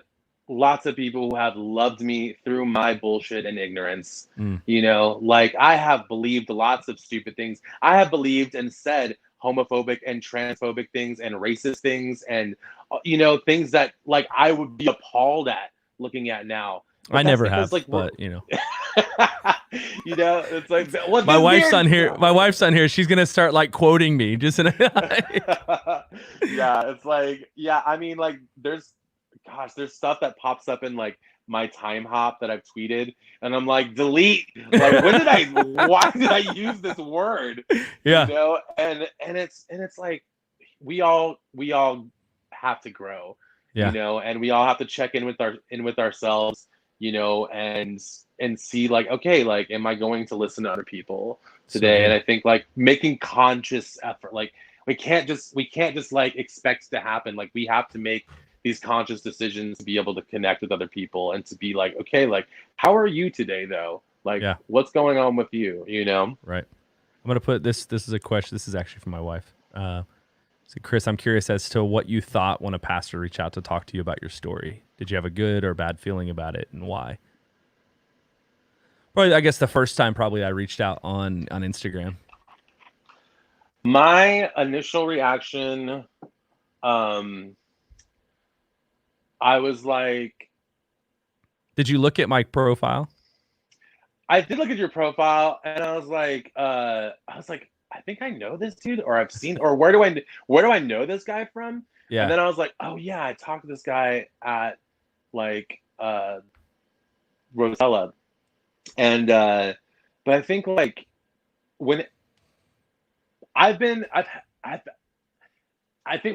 lots of people who have loved me through my bullshit and ignorance. Like I have believed lots of stupid things. I have believed and said homophobic and transphobic things and racist things and things that like I would be appalled at looking at now. I never have, like, but it's like, well, my wife's on here. My wife's on here. She's gonna start like quoting me. Just yeah, it's like, yeah. I mean, like, there's stuff that pops up in like my time hop that I've tweeted, and I'm like, delete. Like, why did I use this word? Yeah. And it's like, we all have to grow. Yeah. And we all have to check in with ourselves. And see like, okay, like, am I going to listen to other people today? And I think like making conscious effort, like we can't just like expect to happen. Like we have to make these conscious decisions to be able to connect with other people and to be like, okay, like, how are you today though? Like, what's going on with you? Right. I'm going to put this is a question. This is actually from my wife. So Chris, I'm curious as to what you thought when a pastor reached out to talk to you about your story. Did you have a good or bad feeling about it, and why? Probably, I guess the first time I reached out on Instagram. My initial reaction, I was like, did you look at my profile? I did look at your profile, and I was like, I think I know this dude, or I've seen, or where do I know this guy from? Yeah. And then I was like, oh yeah, I talked to this guy at like Rosella. And but I think like when I think,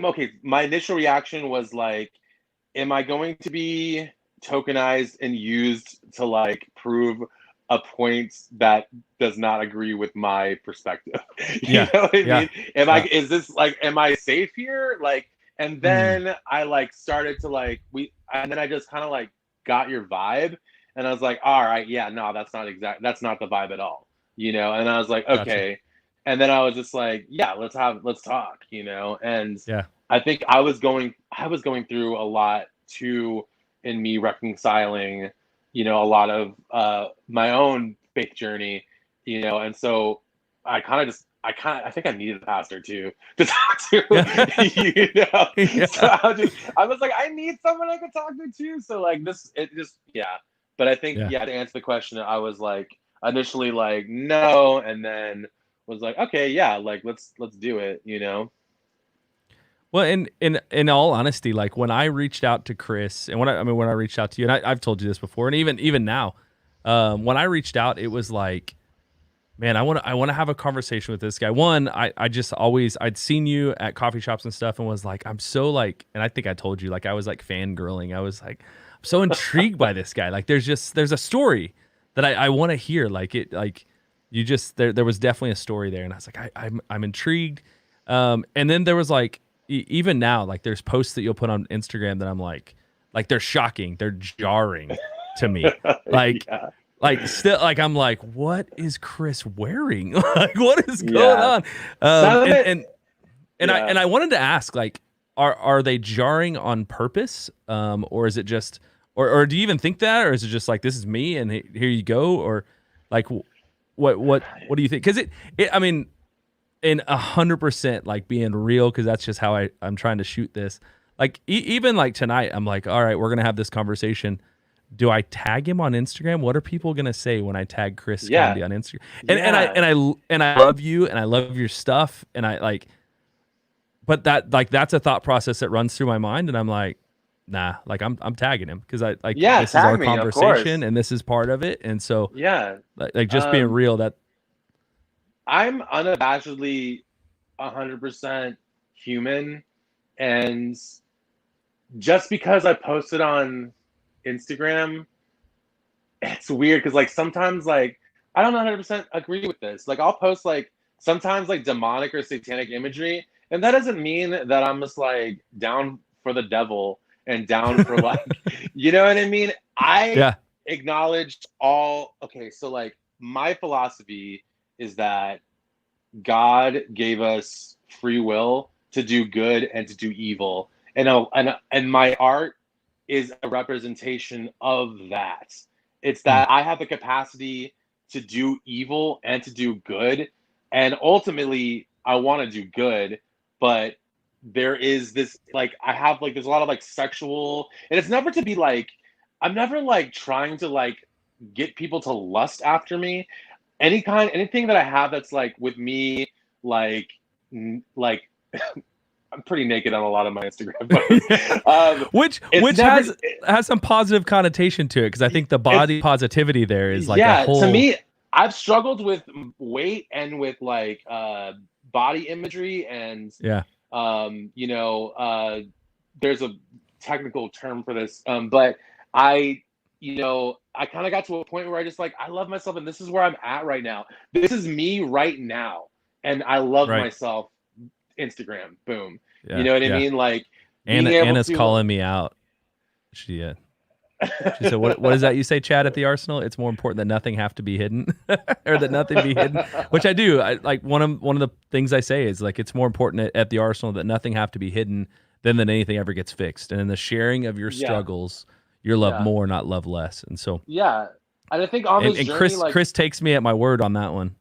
okay, my initial reaction was like, am I going to be tokenized and used to like prove a point that does not agree with my perspective? You know what I mean? Is this like, am I safe here? Like, and then I like started to like, and then I just kind of like got your vibe, and I was like, all right, yeah, no, that's not the vibe at all, and I was like, okay. Gotcha. And then I was just like, yeah, let's talk, and I think I was going through a lot too, in me reconciling, a lot of my own faith journey, and so I think I needed a pastor too to talk to, So I was like, I need someone I could talk to too. So like but I think, to answer the question, I was like, initially like, no, and then was like, okay, yeah, like let's do it, Well, in all honesty, like when I reached out to Chris, and when I reached out to you, and I've told you this before, and even now, when I reached out, it was like, man, I want to have a conversation with this guy. One, I'd seen you at coffee shops and stuff, and was like, I'm so like, and I think I told you, like I was like fangirling. I was like, I'm so intrigued by this guy. Like there's a story that I want to hear. Like it, like you just there was definitely a story there, and I was like, I'm intrigued. And then there was like, even now, like there's posts that you'll put on Instagram that I'm like they're shocking, they're jarring to me. Like, like still, like I'm like, what is Chris wearing? Like, what is going on? And I wanted to ask, like, are they jarring on purpose, or is it just, or do you even think that, or is it just like, this is me and here you go, or like what do you think? Because I mean, in 100%, like being real, because that's just how I'm trying to shoot this. Like even like tonight, I'm like, all right, we're gonna have this conversation. do I tag him on Instagram? What are people gonna say when I tag Chris Yeah. Conde on Instagram? Yeah. And I love you and I love your stuff and I like, but that's a thought process that runs through my mind and I'm like, nah, like I'm tagging him because I like Yeah, this is our tag me, of course. conversation and this is part of it and so Yeah. like just being real that I'm unabashedly 100% human, and just because I posted on Instagram, it's weird because like sometimes like I don't 100% agree with this. Like I'll post like sometimes like demonic or satanic imagery, and that doesn't mean that I'm just like down for the devil and down for like you know what I mean? I yeah acknowledged all okay, so like my philosophy is that God gave us free will to do good and to do evil. And my art is a representation of that. It's that I have the capacity to do evil and to do good. And ultimately, I want to do good, but there is this like I have like there's a lot of like sexual and it's never to be like I'm never like trying to like get people to lust after me. Anything that I have that's like with me like like I'm pretty naked on a lot of my Instagram posts. which has some positive connotation to it because I think the body positivity there is like a whole to me I've struggled with weight and with like body imagery and you know there's a technical term for this but I you know I kind of got to a point where I just like I love myself and this is where I'm at right now. This is me right now and I love myself. Instagram, boom. Yeah, you know what I mean? Like Anna's calling me out. She said, "What is that you say, Chad, at the Arsenal? It's more important that nothing have to be hidden, or that nothing be hidden." Which I do. I like one of the things I say is like it's more important at the Arsenal that nothing have to be hidden than that anything ever gets fixed. And in the sharing of your struggles, you're loved more, not loved less. And so and I think on this journey, Chris takes me at my word on that one.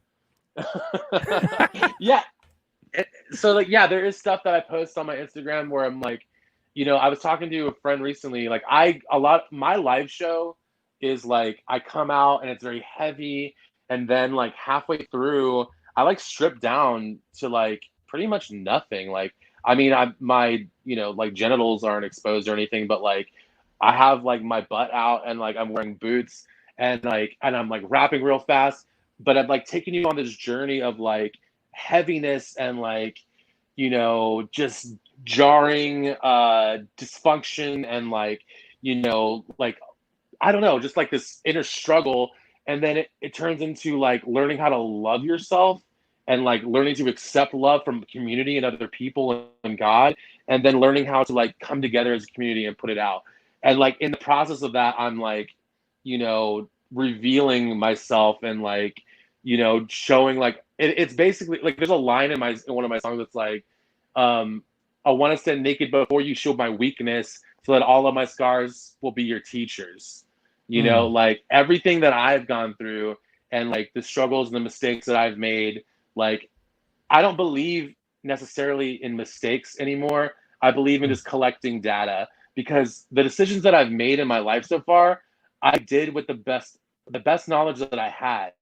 So like there is stuff that I post on my Instagram where I'm like, you know, I was talking to a friend recently, like my live show is like I come out and it's very heavy and then like halfway through I like strip down to like pretty much nothing. Like I mean my you know like genitals aren't exposed or anything, but like I have like my butt out and like I'm wearing boots and I'm like rapping real fast, but I'm like taking you on this journey of like heaviness and like you know just jarring dysfunction and like you know like I don't know just like this inner struggle and then it turns into like learning how to love yourself and like learning to accept love from community and other people and God and then learning how to like come together as a community and put it out and like in the process of that I'm like you know revealing myself and like you know showing like it's basically like there's a line in one of my songs that's like I want to stand naked before you show my weakness so that all of my scars will be your teachers. You know, like everything that I've gone through and like the struggles and the mistakes that I've made, like I don't believe necessarily in mistakes anymore. I believe in just collecting data because the decisions that I've made in my life so far, I did with the best knowledge that I had.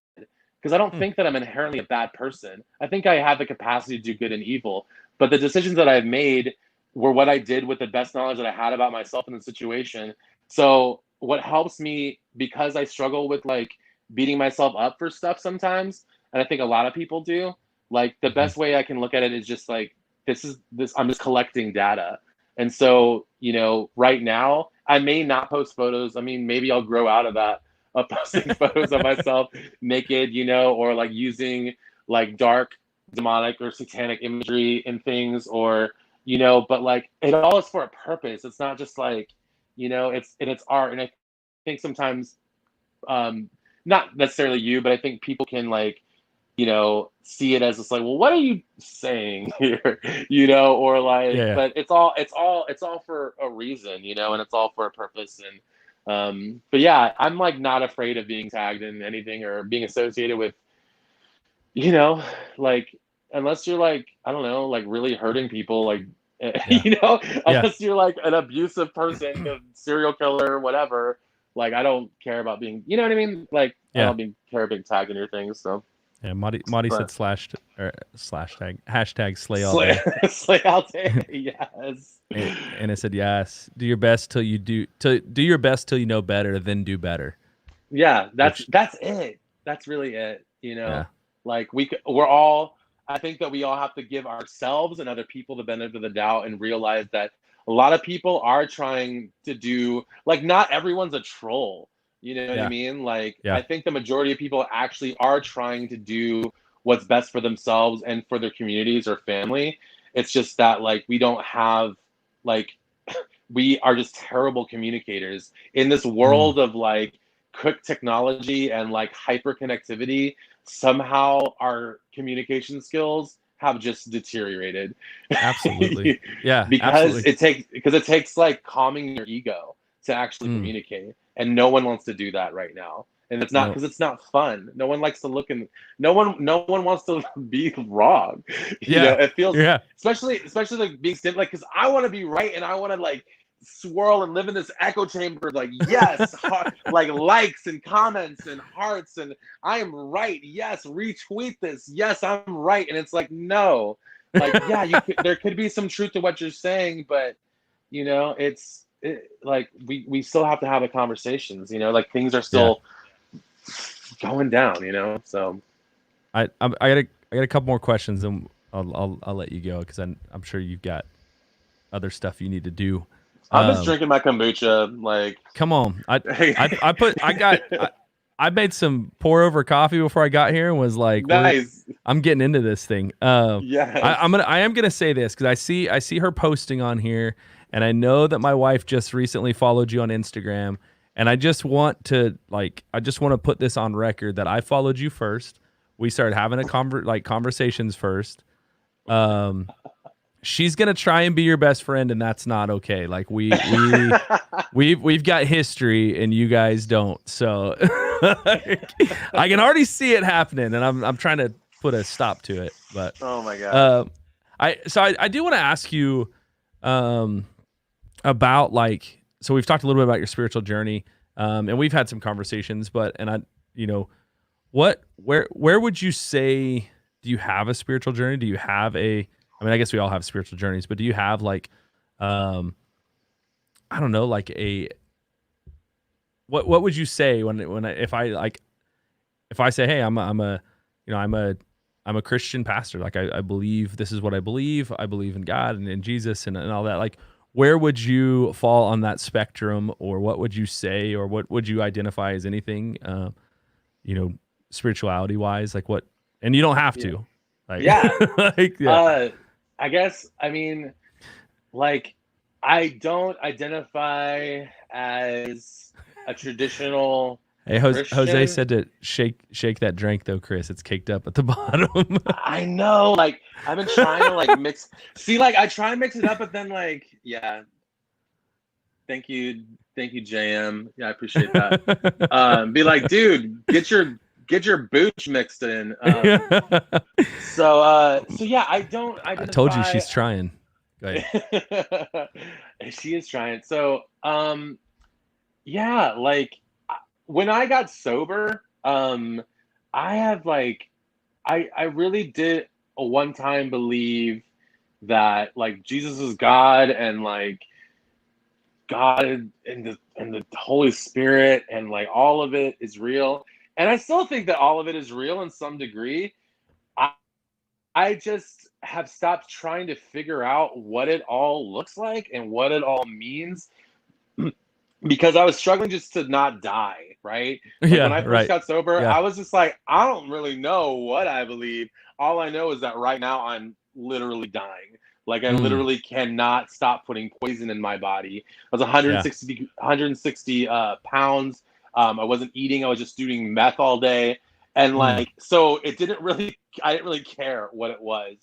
Because I don't think that I'm inherently a bad person. I think I have the capacity to do good and evil. But the decisions that I've made were what I did with the best knowledge that I had about myself in the situation. So what helps me, because I struggle with like beating myself up for stuff sometimes, and I think a lot of people do, like the best way I can look at it is just like, I'm just collecting data. And so, you know, right now, I may not post photos. I mean, maybe I'll grow out of that. Posting photos of myself naked, you know, or like using like dark, demonic or satanic imagery in things, or you know, but like it all is for a purpose. It's not just like, you know, it's art, and I think sometimes, not necessarily you, but I think people can like, you know, see it as just like, well, what are you saying here, you know, or like, but it's all for a reason, you know, and it's all for a purpose and. But yeah, I'm like not afraid of being tagged in anything or being associated with, you know, like unless you're like, I don't know, like really hurting people, like, you know, unless you're like an abusive person, a serial killer, whatever, Like, I don't care about being, you know what I mean? Like, I Yeah. don't care about being tagged in your things. So, Yeah. Marty said but slash tag hashtag slay all day. slay out there. Yes. And I said, yes, do your best till you do your best till you know better, then do better. Yeah, Which, that's it. That's really it. yeah. Like we're all. I think that we all have to give ourselves and other people the benefit of the doubt and realize that a lot of people are trying to do, like, not everyone's a troll. You know what I Yeah. mean? Like, Yeah. I think the majority of people actually are trying to do what's best for themselves and for their communities or family. It's just that, like, we don't have, like, we are just terrible communicators in this world of, like, quick technology and, like, hyper connectivity. Somehow our communication skills have just deteriorated. Absolutely. Yeah, because absolutely. it takes like calming your ego to actually communicate, and no one wants to do that right now. And it's not No. because it's not fun. No one likes to look in. No one wants to be wrong. Yeah. It feels, Yeah. especially like being like, because I want to be right and I want to, like, swirl and live in this echo chamber of, like, yes, like, likes and comments and hearts, and I am right. Yes, retweet this. Yes, I'm right. And it's like, no, like, yeah, there could be some truth to what you're saying, but like, we still have to have the conversations. Like, things are still going down. So I got a couple more questions, and I'll let you go because I'm sure you've got other stuff you need to do. I'm just drinking my kombucha. Like, come on, I made some pour over coffee before I got here and was like, nice. I'm getting into this thing. Yes. I am gonna say this because I see her posting on here, and I know that my wife just recently followed you on Instagram, and I just want to put this on record that I followed you first. We started having conversations first. She's gonna try and be your best friend, and that's not okay. Like, we've got history, and you guys don't. So I can already see it happening, and I'm trying to put a stop to it. But oh my god, I do want to ask you about, like, so we've talked a little bit about your spiritual journey, and we've had some conversations. But where would you say, do you have a spiritual journey? Do you have I guess we all have spiritual journeys, but do you have, like, I don't know, like, what would you say if I say, hey, I'm a Christian pastor. Like, I believe, this is what I believe. I believe in God and in Jesus and all that. Like, where would you fall on that spectrum, or what would you say, or what would you identify as anything, spirituality wise? Like, what, and you don't have to. Like, I guess, I mean, like, I don't identify as a traditional Hey, Jose said to shake that drink though, Chris. It's caked up at the bottom. I know, like, I've been trying to, like, mix. See, like, I try and mix it up, but then, like, yeah. Thank you, JM. Yeah, I appreciate that. Be like, dude, get your booch mixed in. So yeah, I don't identify. I told you she's trying. Go ahead. She is trying. So yeah, like, when I got sober, I have, like, I really did a one time believe that, like, Jesus is God, and, like, God and the Holy Spirit, and, like, all of it is real. And I still think that all of it is real in some degree. I just have stopped trying to figure out what it all looks like and what it all means, because I was struggling just to not die, right? Like, when I first got sober, I was just like, I don't really know what I believe. All I know is that right now I'm literally dying. Like, I literally cannot stop putting poison in my body. I was 160 pounds. I wasn't eating. I was just doing meth all day. And, like, so I didn't really care what it was.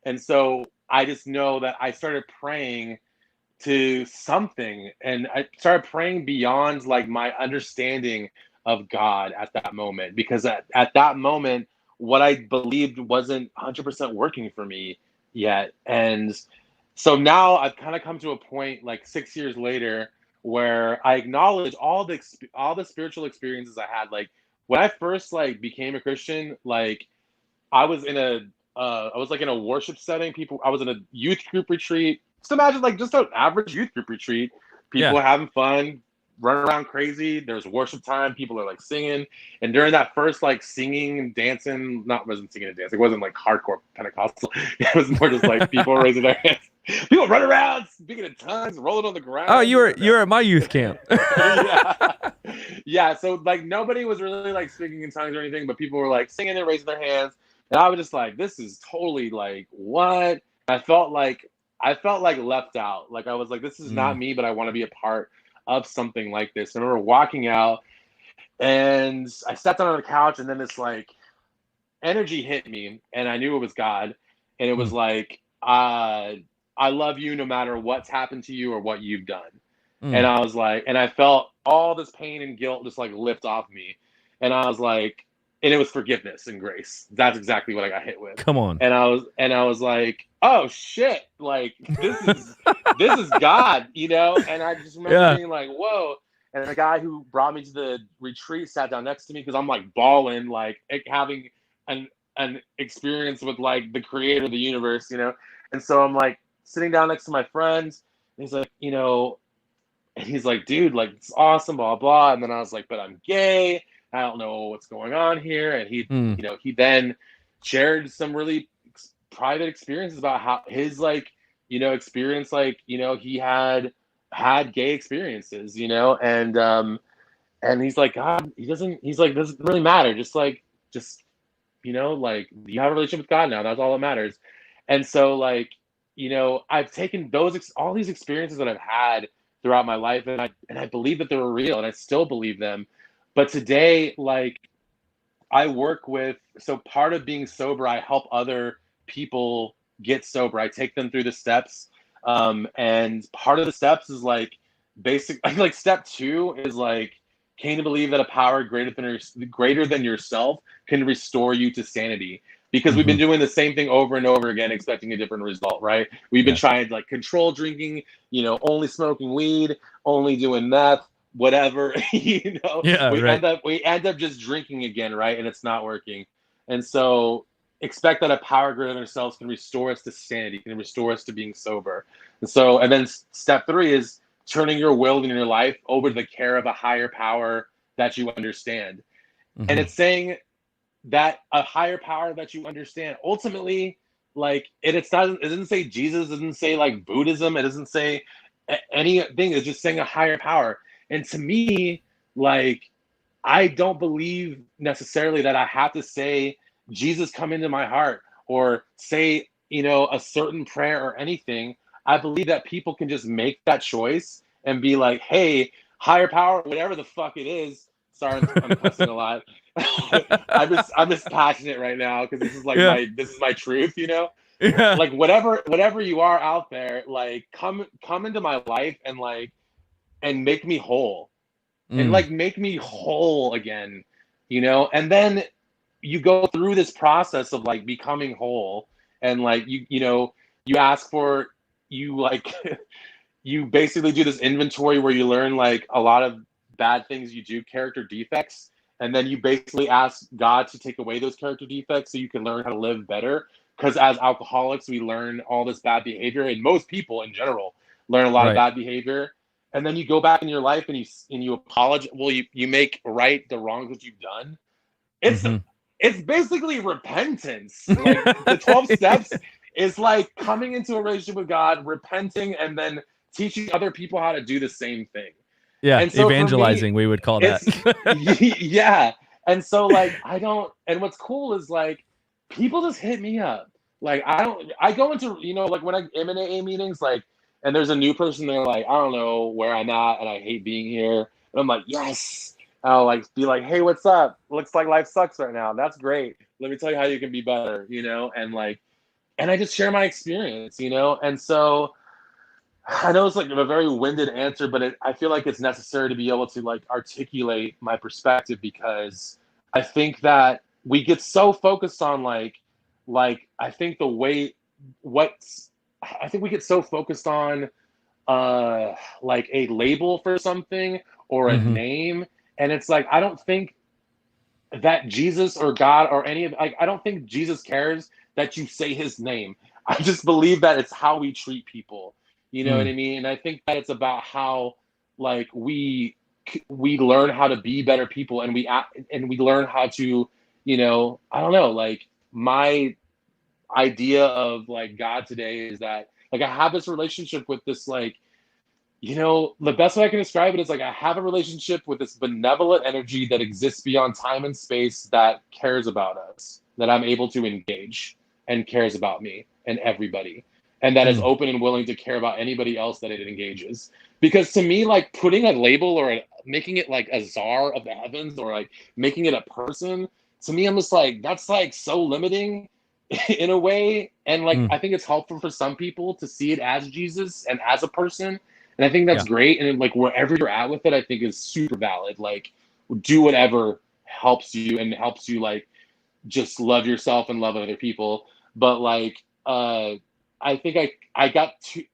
And so I just know that I started praying to something, and I started praying beyond, like, my understanding of God at that moment, because at that moment, what I believed wasn't 100% working for me yet. And so now I've kind of come to a point, like, 6 years later, where I acknowledge all the spiritual experiences I had. Like when I first like became a Christian, like I was in a I was like in a worship setting. I was in a youth group retreat. Just imagine like just an average youth group retreat. People Yeah. having fun, running around crazy. There's worship time. People are like singing. And during that first like singing and dancing, wasn't singing and dancing. It wasn't like hardcore Pentecostal. It was more just like people raising their hands. People run around, speaking in tongues, rolling on the ground. Oh, you were at my youth camp. Yeah. Yeah. So like nobody was really like speaking in tongues or anything, but people were like singing and raising their hands. And I was just like, this is totally like what? I felt like left out. Like I was like, this is not me, but I want to be a part of something like this. And I remember walking out and I sat down on the couch and then this like energy hit me and I knew it was God. And it was like, I love you no matter what's happened to you or what you've done. And I was like, and I felt all this pain and guilt just like lift off me. And I was like, and it was forgiveness and grace. That's exactly what I got hit with. Come on. And I was like, oh shit, like this is God, you know? And I just remember being like, whoa. And the guy who brought me to the retreat sat down next to me because I'm like bawling, like having an experience with like the creator of the universe, you know? And so I'm like sitting down next to my friends, and he's like, you know, and he's like, dude, like it's awesome, blah, blah. And then I was like, but I'm gay. I don't know what's going on here. And he, you know, he then shared some really private experiences about how his like, you know, experience, like, you know, he had gay experiences, you know, and he's like, God, he's like, doesn't really matter. Just, you know, like you have a relationship with God now. That's all that matters. And so like, you know, I've taken all these experiences that I've had throughout my life, and I believe that they were real, and I still believe them. But today, like, I work with, so part of being sober, I help other people get sober. I take them through the steps. And part of the steps is like like step 2 is like, came to believe that a power greater than yourself can restore you to sanity. Because we've been doing the same thing over and over again, expecting a different result, right? We've been trying to like control drinking, you know, only smoking weed, only doing meth, whatever, you know. We end up just drinking again, right? And it's not working. And so expect that a power greater than ourselves can restore us to sanity, can restore us to being sober. And then step 3 is turning your will and your life over to the care of a higher power that you understand. And it's saying that a higher power that you understand, ultimately, like it doesn't say Jesus, it doesn't say like Buddhism, it doesn't say anything. It's just saying a higher power. And to me, like, I don't believe necessarily that I have to say, Jesus, come into my heart, or say, you know, a certain prayer or anything. I believe that people can just make that choice and be like, hey, higher power, whatever the fuck it is. Sorry, I'm cussing a lot. I'm just passionate right now because this is like this is my truth, you know? Yeah. Like whatever you are out there, like come into my life and make me whole. And like make me whole again, you know? And then you go through this process of like becoming whole, and like you know, you ask for, you like you basically do this inventory where you learn like a lot of bad things you do, character defects, and then you basically ask God to take away those character defects so you can learn how to live better. Because as alcoholics, we learn all this bad behavior, and most people in general learn a lot of bad behavior. And then you go back in your life and you apologize. Well, you make right the wrongs that you've done. It's basically repentance. Like the 12 steps is like coming into a relationship with God, repenting, and then teaching other people how to do the same thing. Yeah, and so evangelizing, we would call that. Yeah. And so like and what's cool is like people just hit me up. Like I go into, you know, like when I am in AA meetings, like, and there's a new person there, like, I don't know where I'm at and I hate being here. And I'm like, yes. I'll like be like, hey, what's up? Looks like life sucks right now. That's great. Let me tell you how you can be better, you know? And like, and I just share my experience, you know? And so I know it's like a very winded answer, but I feel like it's necessary to be able to like articulate my perspective, because I think that we get so focused on I think we get so focused on like a label for something or a Mm-hmm. name. And it's like, I don't think that Jesus or God or any of, like, I don't think Jesus cares that you say his name. I just believe that it's how we treat people. You know what Mm. I mean? And I think that it's about how, like, we learn how to be better people, and we learn how to, I don't know, like, my idea of like God today is that, like, I have this relationship with this, like, the best way I can describe it is like I have a relationship with this benevolent energy that exists beyond time and space that cares about us, that I'm able to engage and cares about me and everybody. And that is Mm. open and willing to care about anybody else that it engages. Because to me, like, putting a label or making it like a czar of the heavens, or like making it a person, to me, I'm just like, that's like so limiting in a way. And like, Mm. I think it's helpful for some people to see it as Jesus and as a person, and I think that's Yeah. great. And like, wherever you're at with it, I think is super valid. Like, do whatever helps you and helps you, like, just love yourself and love other people. But like, I think I got too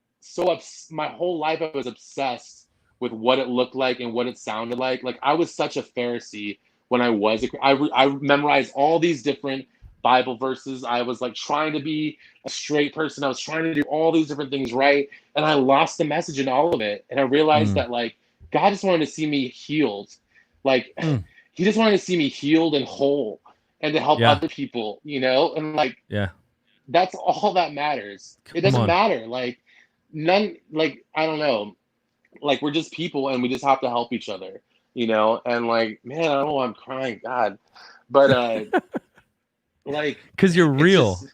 my whole life I was obsessed with what it looked like and what it sounded like. Like, I was such a Pharisee when I was I memorized all these different Bible verses. I was like trying to be a straight person. I was trying to do all these different things right, and I lost the message in all of it. And I realized Mm. that, like, God just wanted to see me healed. Like, Mm. he just wanted to see me healed and whole and to help Yeah. other people, and like, Yeah. that's all that matters. It Come doesn't on. matter. Like, none, like, I don't know. Like, we're just people and we just have to help each other, and like, man, I don't know why I'm crying, God. But like, Because you're it's just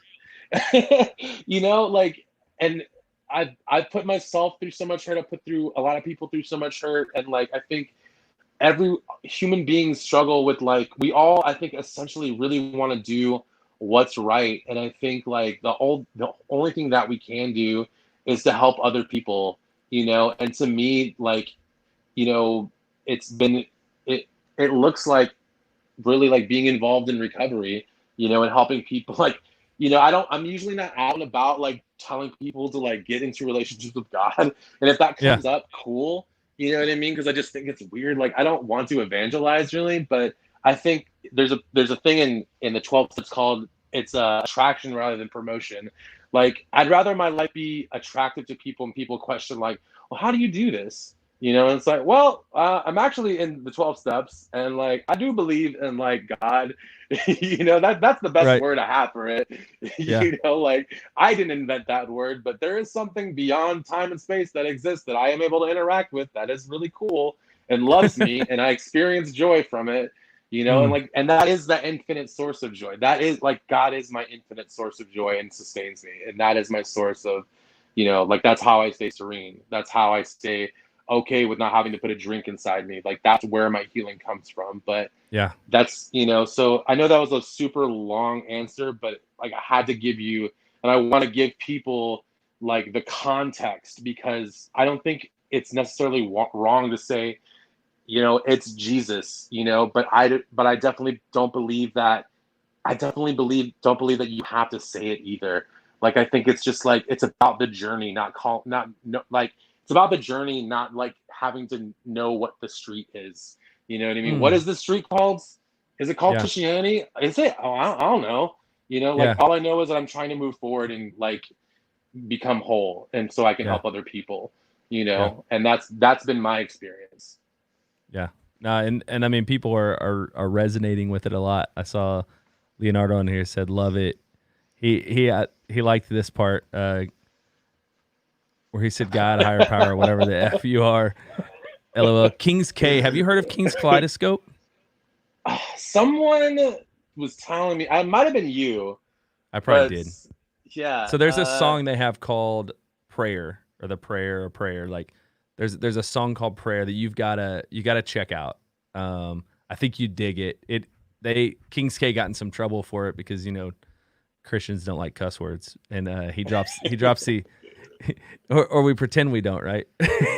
real. like, and I've put myself through so much hurt. I put through a lot of people through so much hurt. And like, I think every human being struggle with, like, we all, I think, essentially really want to do what's right. And I think, like, the only thing that we can do is to help other people, and to me, like, it's been, it looks like really like being involved in recovery, and helping people. Like, I'm usually not out and about like telling people to like get into relationships with God. And if that Yeah. comes up, cool. You know what I mean? Because I just think it's weird. Like, I don't want to evangelize really, but I think there's a thing in the 12 steps called, it's attraction rather than promotion. Like, I'd rather my life be attractive to people and people question, like, well, how do you do this? And it's like, well, I'm actually in the 12 steps, and like, I do believe in like God. That's the best Right. word I have for it. Yeah. Like, I didn't invent that word, but there is something beyond time and space that exists that I am able to interact with that is really cool and loves me, and I experience joy from it. And Mm. like, and that is the infinite source of joy. That is like, God is my infinite source of joy and sustains me, and that is my source of, like, that's how I stay serene. That's how I stay okay with not having to put a drink inside me. Like, that's where my healing comes from. But Yeah. that's, so I know that was a super long answer, but like, I had to give you, and I want to give people like the context, because I don't think it's necessarily wrong to say, it's Jesus, but I definitely don't believe that. Don't believe that you have to say it either. Like, I think it's just like, it's about the journey, not no, like, it's about the journey, not like having to know what the street is. You know what I mean? What Mm. is the street called? Is it called Yeah. Christianity? Is it? Oh, I don't know. Like, Yeah. all I know is that I'm trying to move forward and like become whole, and so I can Yeah. help other people. Yeah. And that's been my experience. Yeah. No, and I mean, people are resonating with it a lot. I saw Leonardo on here said love it. He liked this part where he said God, higher power, whatever the F you are. LOL. King's K. Have you heard of King's Kaleidoscope? Someone was telling me, I might have been you, I probably but did. yeah. So there's a song they have called Prayer, or the Prayer or Prayer. Like there's a song called Prayer that you gotta check out. I think you dig it. King's K got in some trouble for it because Christians don't like cuss words, and he drops the or we pretend we don't, right?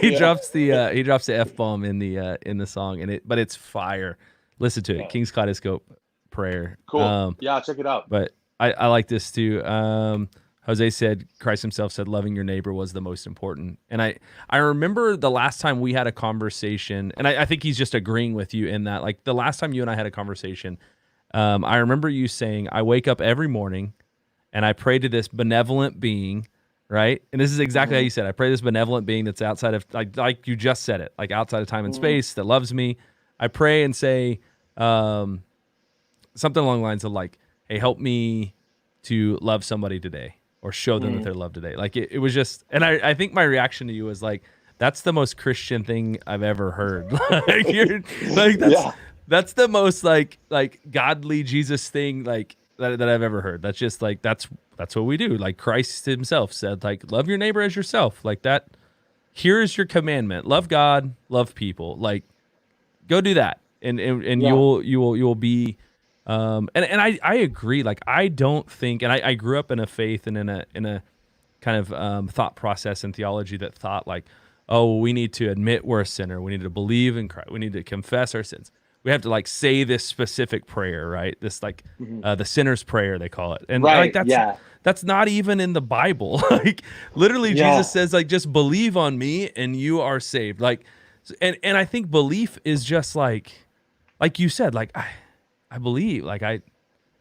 he drops the F-bomb in the song, but it's fire. Listen to it. King's Kaleidoscope Prayer. Cool. Yeah, check it out. But I like this too. Jose said, Christ himself said, loving your neighbor was the most important. And I remember the last time we had a conversation, and I think he's just agreeing with you in that, like the last time you and I had a conversation, I remember you saying, I wake up every morning and I pray to this benevolent being, right? And this is exactly how you said, I pray to this benevolent being that's outside of, like you just said it, like outside of time and space, that loves me. I pray and say something along the lines of like, hey, help me to love somebody today, or show them that they're loved today. Like it was just, and I think my reaction to you was like, that's the most Christian thing I've ever heard. Like you're like, that's the most like godly Jesus thing like that I've ever heard. That's just like, that's what we do. Like Christ himself said, like, love your neighbor as yourself. Like that, here is your commandment. Love God, love people. Like go do that. And you'll be, and I agree. Like I don't think, and I grew up in a faith and in a kind of thought process and theology that thought like, oh, we need to admit we're a sinner. We need to believe in Christ. We need to confess our sins. We have to like say this specific prayer, right? This like the sinner's prayer, they call it. And like that's not even in the Bible. Like literally Jesus says like, just believe on me and you are saved. Like, and I think belief is just like you said, like I believe, like I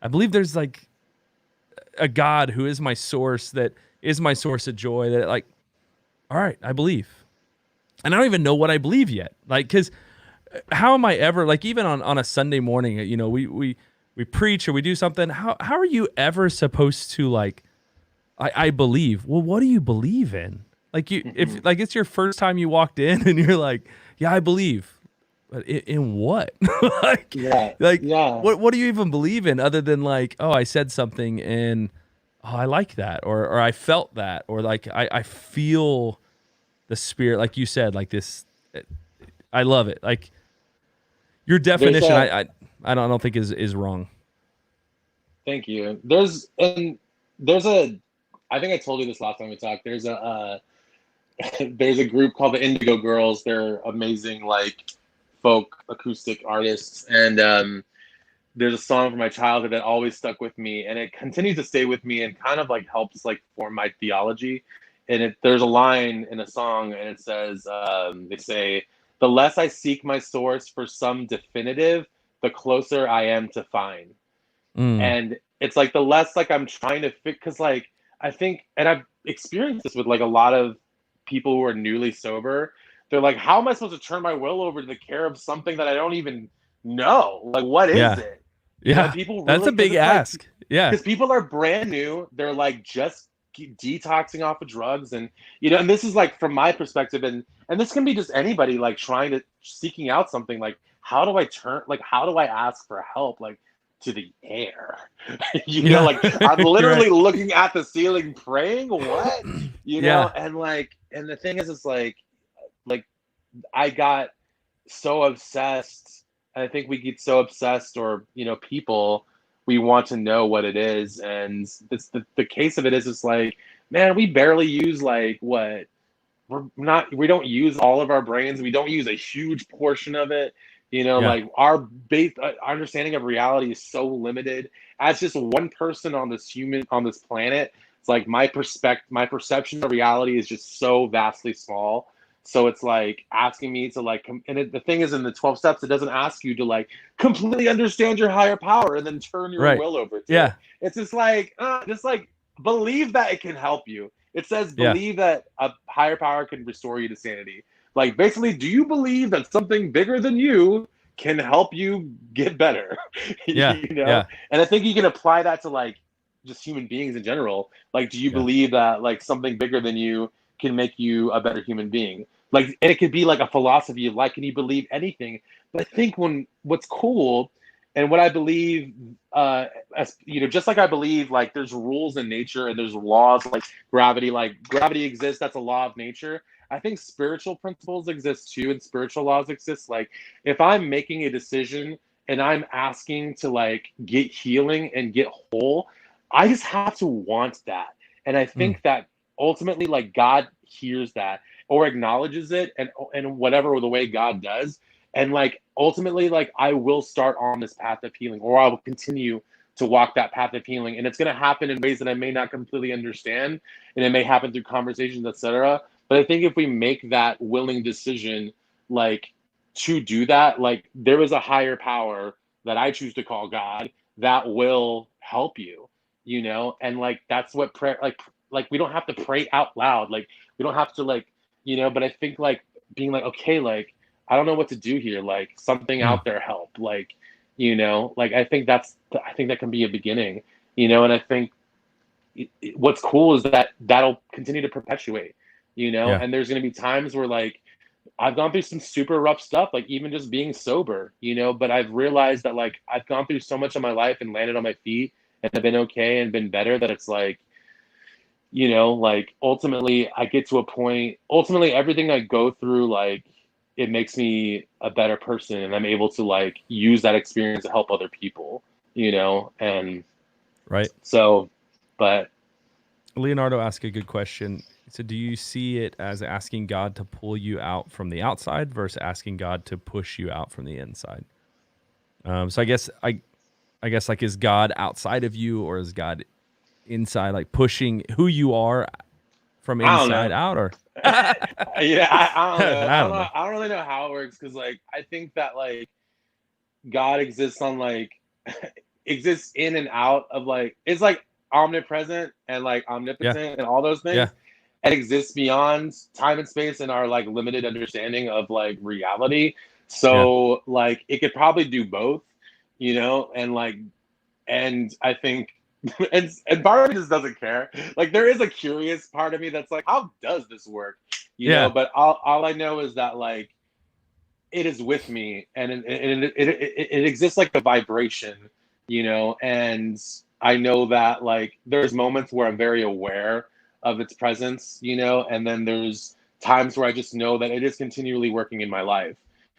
believe there's like a God who is my source, that is my source of joy, that like, all right, I believe. And I don't even know what I believe yet. Like, cause how am I ever, like even on a Sunday morning, you know, we preach or we do something. How are you ever supposed to like, I believe? Well, what do you believe in? Like if like it's your first time you walked in and you're like, yeah, I believe. But in what? What do you even believe in other than like, oh, I said something and oh, I like that, or I felt that, or like I feel the Spirit, like you said, like this. I love it. Like your definition, I don't think is wrong. Thank you. There's a. I think I told you this last time we talked. There's a group called the Indigo Girls. They're amazing, like folk acoustic artists, and there's a song from my childhood that always stuck with me, and it continues to stay with me and kind of like helps like form my theology. And there's a line in a song and it says, they say, the less I seek my source for some definitive, the closer I am to find. And it's like the less like I'm trying to fit, because like I think, and I've experienced this with like a lot of people who are newly sober. They're like, how am I supposed to turn my will over to the care of something that I don't even know? Like, what is it? Yeah, people that's a big ask. Like, yeah, because people are brand new. They're like just detoxing off of drugs, and you know, and this is like from my perspective, and this can be just anybody like seeking out something. Like, how do I ask for help? Like to the air, you know, like I'm literally looking at the ceiling praying. What, you know, and the thing is, it's like I got so obsessed. And I think we get so obsessed, or, you know, people, we want to know what it is. And it's the case of it is, it's like, man, we barely use we don't use all of our brains. We don't use a huge portion of it. You know, like our understanding of reality is so limited. As just one person on this planet, it's like my perception of reality is just so vastly small. So it's like asking me to like, and the thing is, in the 12 steps, it doesn't ask you to like completely understand your higher power and then turn your will over to it. It's just like believe that it can help you. It says believe that a higher power can restore you to sanity. Like basically, do you believe that something bigger than you can help you get better? You know? And I think you can apply that to like just human beings in general. Like, do you believe that like something bigger than you can make you a better human being? Like, and it could be like a philosophy of like, can you believe anything? But I think what's cool, and what I believe, as you know, just like I believe like there's rules in nature and there's laws like gravity exists, that's a law of nature. I think spiritual principles exist too, and spiritual laws exist. Like if I'm making a decision and I'm asking to like get healing and get whole, I just have to want that. And I think that ultimately like God hears that or acknowledges it, and whatever the way God does. And like ultimately like I will start on this path of healing, or I will continue to walk that path of healing. And it's going to happen in ways that I may not completely understand, and it may happen through conversations, etc. But I think if we make that willing decision, like, to do that, like, there is a higher power that I choose to call God that will help you, you know? And like, that's what prayer, like we don't have to pray out loud. Like, we don't have to, like, you know, but I think like being like, okay, like, I don't know what to do here. Like, something out there help. Like, you know, like, I think that can be a beginning, you know? And I think what's cool is that that'll continue to perpetuate, you know? Yeah. And there's going to be times where like, I've gone through some super rough stuff, like even just being sober, you know, but I've realized that like I've gone through so much of my life and landed on my feet and have been okay and been better, that it's like, you know, like ultimately I get to a point, ultimately everything I go through, like, it makes me a better person, and I'm able to like use that experience to help other people, you know? And right. So, but Leonardo asked a good question. He said, do you see it as asking God to pull you out from the outside versus asking God to push you out from the inside? So I guess like, is God outside of you, or is God inside, like pushing who you are from inside out? Or yeah, I don't know. I don't know. I don't really know how it works, because like I think that like God exists on like exists in and out of, like, it's like omnipresent and like omnipotent and all those things. Yeah. And exists beyond time and space in our like limited understanding of like reality. So like it could probably do both, you know? And like, and I think and part of me just doesn't care. Like, there is a curious part of me that's like, how does this work? You know, but all I know is that like it is with me, and it exists like a vibration, you know? And I know that like there's moments where I'm very aware of its presence, you know, and then there's times where I just know that it is continually working in my life,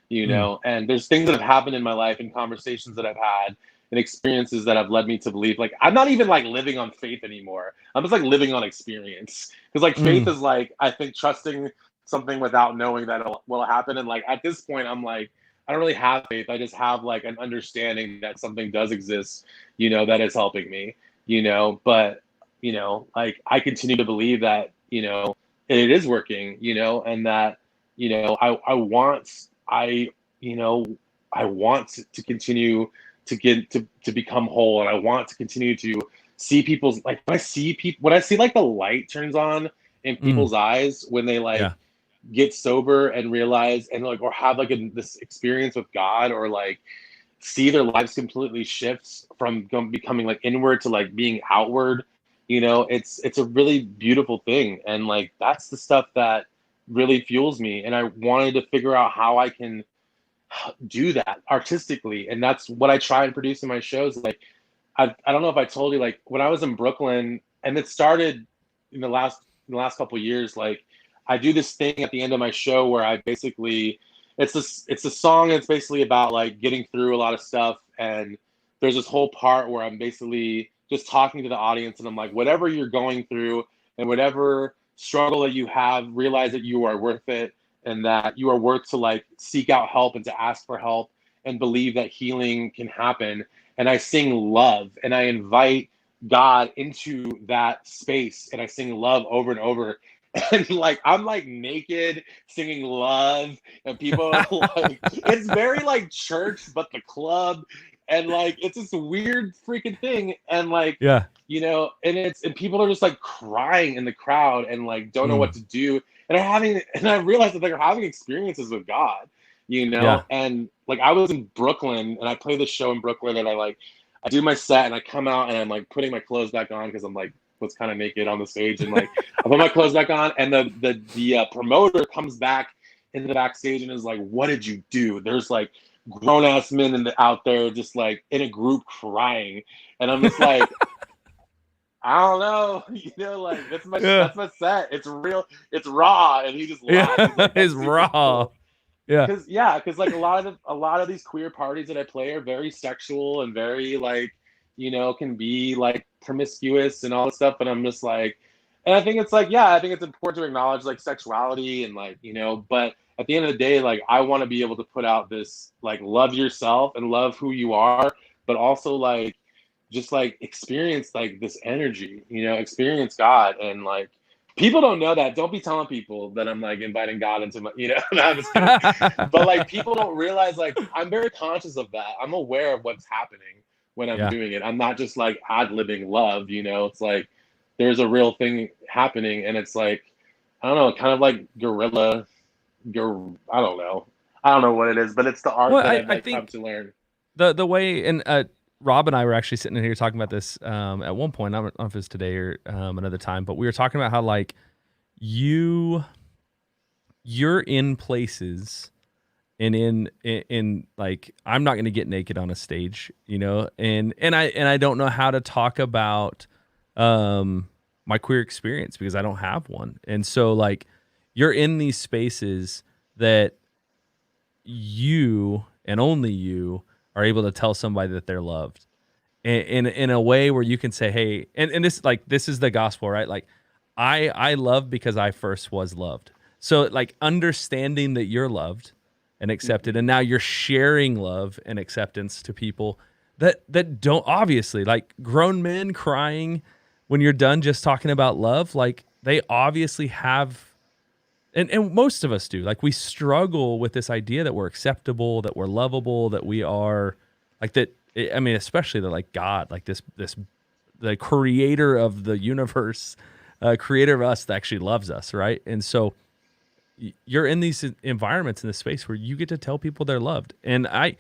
you know. And there's things that have happened in my life and conversations that I've had and experiences that have led me to believe, like, I'm not even like living on faith anymore. I'm just like living on experience, because like faith is like, I think, trusting something without knowing that it will happen. And like at this point I'm like, I don't really have faith. I just have like an understanding that something does exist, you know, that is helping me, you know. But you know, like I continue to believe that, you know, it is working, you know, and that, you know, I want to continue to get to become whole, and I want to continue to see people's, like, when I see like the light turns on in people's eyes when they like get sober and realize, and like, or have like this experience with God, or like see their lives completely shift from becoming like inward to like being outward, you know, it's a really beautiful thing. And like that's the stuff that really fuels me, and I wanted to figure out how I can do that artistically, and that's what I try and produce in my shows. Like I don't know if I told you, like when I was in Brooklyn, and it started in the last couple of years, like I do this thing at the end of my show where I basically, it's a song that's basically about like getting through a lot of stuff, and there's this whole part where I'm basically just talking to the audience, and I'm like, whatever you're going through and whatever struggle that you have, realize that you are worth it, and that you are worth to like seek out help and to ask for help and believe that healing can happen. And I sing love, and I invite God into that space, and I sing love over and over. And like I'm like naked singing love, and people are like, it's very like church but the club, and like it's this weird freaking thing. And like, you know, and people are just like crying in the crowd and like don't know what to do, and I realized that they're having experiences with God, you know. And like I was in Brooklyn, and I play this show in Brooklyn, and I do my set, and I come out, and I'm like putting my clothes back on because I'm like was kind of naked on the stage, and like I put my clothes back on, and the promoter comes back into the backstage and is like, what did you do? There's like grown-ass men out there just like in a group crying, and I'm just like, I don't know, you know, like that's my set. It's real, it's raw. And he just laughs. He's like, it's raw. Cool. Because like a lot of these queer parties that I play are very sexual and very like, you know, can be like promiscuous and all this stuff. But I'm just like, and I think it's like, I think it's important to acknowledge like sexuality and like, you know, but at the end of the day, like I want to be able to put out this like love yourself and love who you are, but also like just like experience like this energy, experience God. And like, people don't know that. Don't be telling people that I'm like inviting God into my, no, I'm just kidding. But like, people don't realize, like, I'm very conscious of that. I'm aware of what's happening when I'm Yeah. doing it. I'm not just like ad-libbing love, it's like there's a real thing happening. And it's like, I don't know, kind of like guerrilla, I don't know. I don't know what it is, but it's the art that I've I like come think to learn. the way, and Rob and I were actually sitting in here talking about this at one point. I don't know if it's today or another time, but we were talking about how like you're in places and in like, I'm not going to get naked on a stage, and I don't know how to talk about my queer experience because I don't have one. And so like, you're in these spaces that you and only you are able to tell somebody that they're loved in a way where you can say, hey, and this is the gospel, right? Like, I love because I first was loved. So like, understanding that you're loved and accepted, and now you're sharing love and acceptance to people that don't, obviously, like grown men crying when you're done just talking about love, like they obviously have, and most of us do, like we struggle with this idea that we're acceptable, that we're lovable, that we are like that. I mean, especially that like God, like this the creator of the universe, creator of us, that actually loves us, right? And so you're in these environments, in this space where you get to tell people they're loved. And I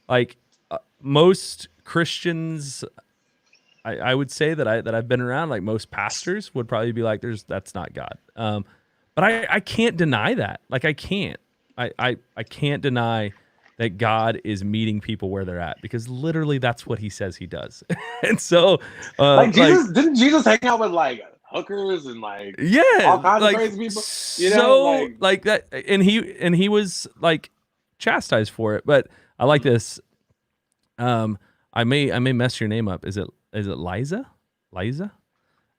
like most Christians, I would say that I've been around, like most pastors would probably be like, that's not God. But I can't deny that. Like I can't deny that God is meeting people where they're at, because literally that's what he says he does. And so like Jesus, didn't Jesus hang out with like hookers and like all kinds of crazy people? So like that, and he was like chastised for it. But I like this. I may mess your name up. Is it Liza? Liza?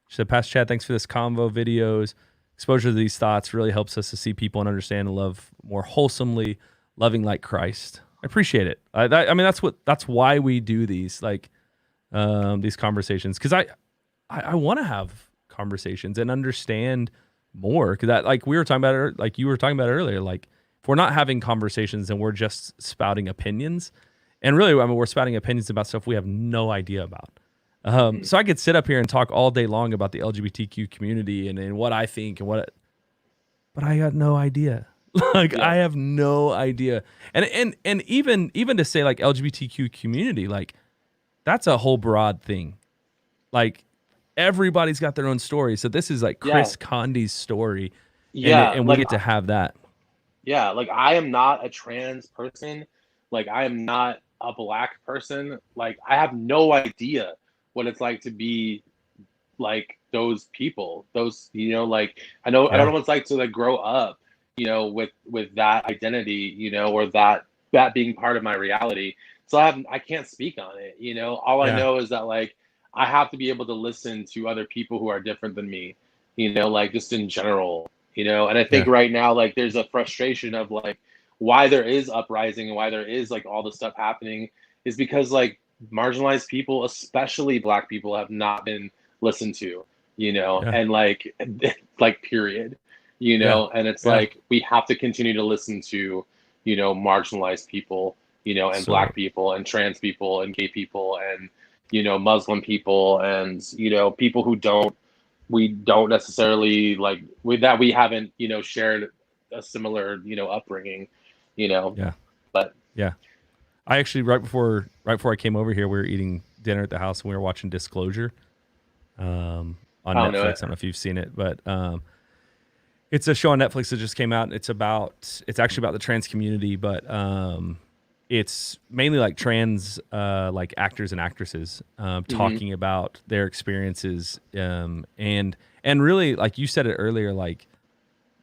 She said, Pastor Chad, thanks for this convo videos. Exposure to these thoughts really helps us to see people and understand and love more wholesomely, loving like Christ. I appreciate it. I mean, that's why we do these, like these conversations, because I want to have conversations and understand more. Because that, like we were talking about, like you were talking about earlier, like if we're not having conversations and we're just spouting opinions, and really, I mean, we're spouting opinions about stuff we have no idea about. So I could sit up here and talk all day long about the LGBTQ community and what I think and but I got no idea. Like I have no idea. And even to say like LGBTQ community, like that's a whole broad thing. Like everybody's got their own story. So this is like Chris Conde's story. And we get to have that. Yeah, like I am not a trans person. Like I am not a Black person. Like I have no idea what it's like to be like those people. Those, like I don't know what it's like to like grow up, with that identity, or that being part of my reality. So I can't speak on it. All I know is that like I have to be able to listen to other people who are different than me, like just in general, and I think right now, like there's a frustration of like why there is uprising and why there is like all this stuff happening is because like marginalized people, especially Black people, have not been listened to, and like period, and it's like we have to continue to listen to, marginalized people, and Black people and trans people and gay people and, Muslim people and, people who we don't necessarily like that we haven't, shared a similar, upbringing, but I actually, right before I came over here, we were eating dinner at the house and we were watching Disclosure on Netflix. I don't know if you've seen it, but it's a show on Netflix that just came out. It's actually about the trans community, but it's mainly like trans like actors and actresses talking about their experiences, and really, like you said it earlier, like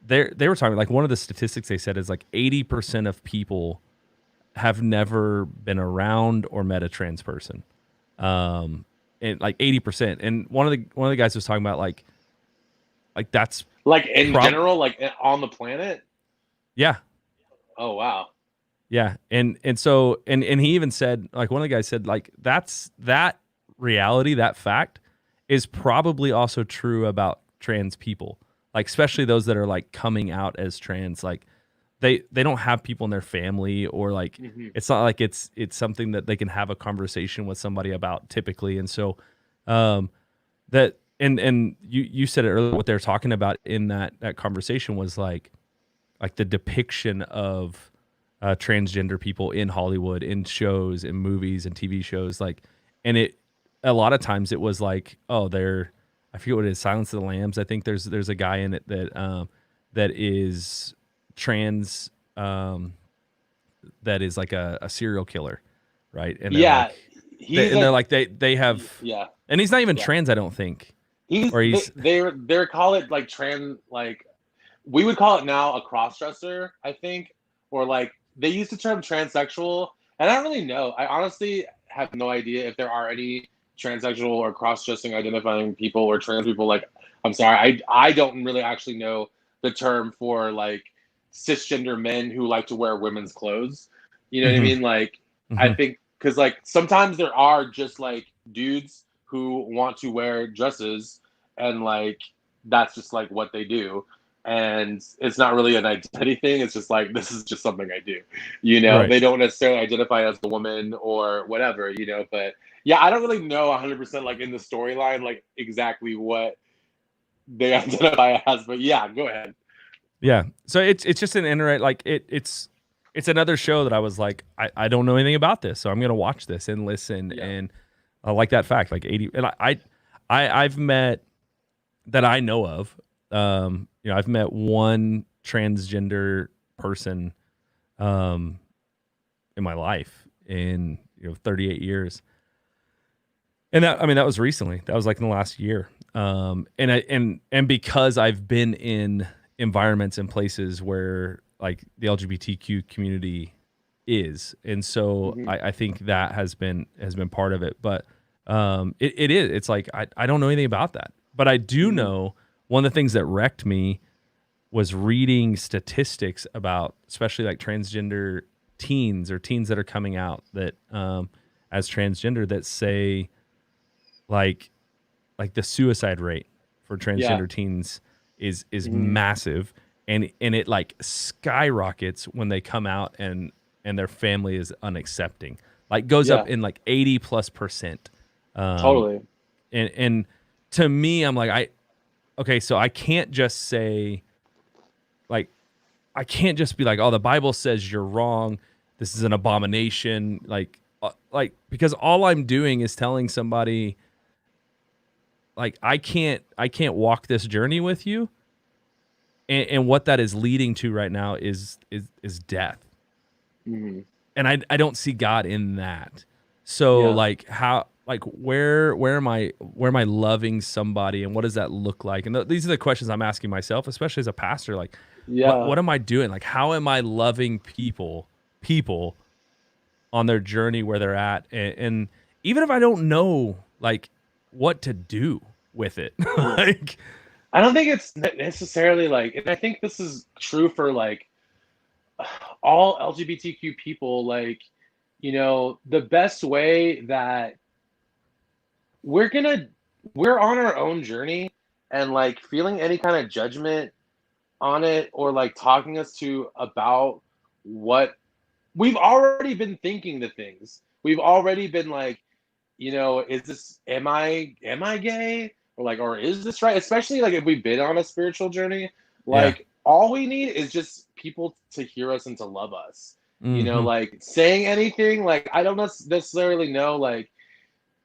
they were talking, like one of the statistics they said is like 80% of people have never been around or met a trans person, and like 80%. And one of the guys was talking about like that's like in general, like on the planet. Yeah. Oh wow. Yeah, and so he even said, like one of the guys said, like that reality, that fact is probably also true about trans people, like especially those that are like coming out as trans. Like they don't have people in their family, or like it's not like it's something that they can have a conversation with somebody about typically. And so that and you said it earlier, what they're talking about in that conversation was like the depiction of transgender people in Hollywood, in shows, in movies and TV shows, like, and it a lot of times it was like, oh, I forget what it is, Silence of the Lambs. I think there's a guy in it that is trans, that is like a serial killer, right? And they're like they have, and he's not even trans, I don't think. They're call it like trans, like we would call it now a cross-dresser, I think, or like they used the term transsexual, and I don't really know. I honestly have no idea if there are any transsexual or cross-dressing identifying people or trans people. Like, I'm sorry, I don't really actually know the term for like cisgender men who like to wear women's clothes. You know what I mean? Like, I think because like sometimes there are just like dudes who want to wear dresses, and like that's just like what they do. And it's not really an identity thing. It's just like, this is just something I do, you know. Right. They don't necessarily identify as a woman or whatever, you know. But yeah, I don't really know 100% like in the storyline like exactly what they identify as. But yeah, go ahead. Yeah, so it's just an internet, like it's another show that I was like, I don't know anything about this, so I'm gonna watch this and listen. And I like that fact, like 80. And I've met, that I know of, you know, I've met one transgender person in my life in 38 years. And that, I mean, that was recently. That was like in the last year. And because I've been in environments and places where like the LGBTQ community is, and so I think that has been part of it. But it is. It's like I don't know anything about that, but I do know one of the things that wrecked me was reading statistics about, especially like transgender teens or teens that are coming out that as transgender, that say like the suicide rate for transgender teens is massive, and it like skyrockets when they come out and their family is unaccepting, like goes up in like 80+%. Totally. And to me, I'm like, okay, so I can't just say, like, I can't just be like, oh, the Bible says you're wrong, this is an abomination, like because all I'm doing is telling somebody, like, I can't walk this journey with you, and what that is leading to right now is death, and I don't see God in that. So like how, like where am I loving somebody, and what does that look like? And these are the questions I'm asking myself, especially as a pastor. Like, what am I doing? Like, how am I loving people on their journey where they're at? And even if I don't know like what to do with it, like, I don't think it's necessarily like, and I think this is true for like all LGBTQ people, like, you know, the best way that we're on our own journey, and like feeling any kind of judgment on it, or like talking us to about what we've already been thinking, the things we've already been like, you know, is this, am I gay, or like, or is this right? Especially like if we've been on a spiritual journey, like all we need is just people to hear us and to love us. You know, like saying anything, like I don't necessarily know like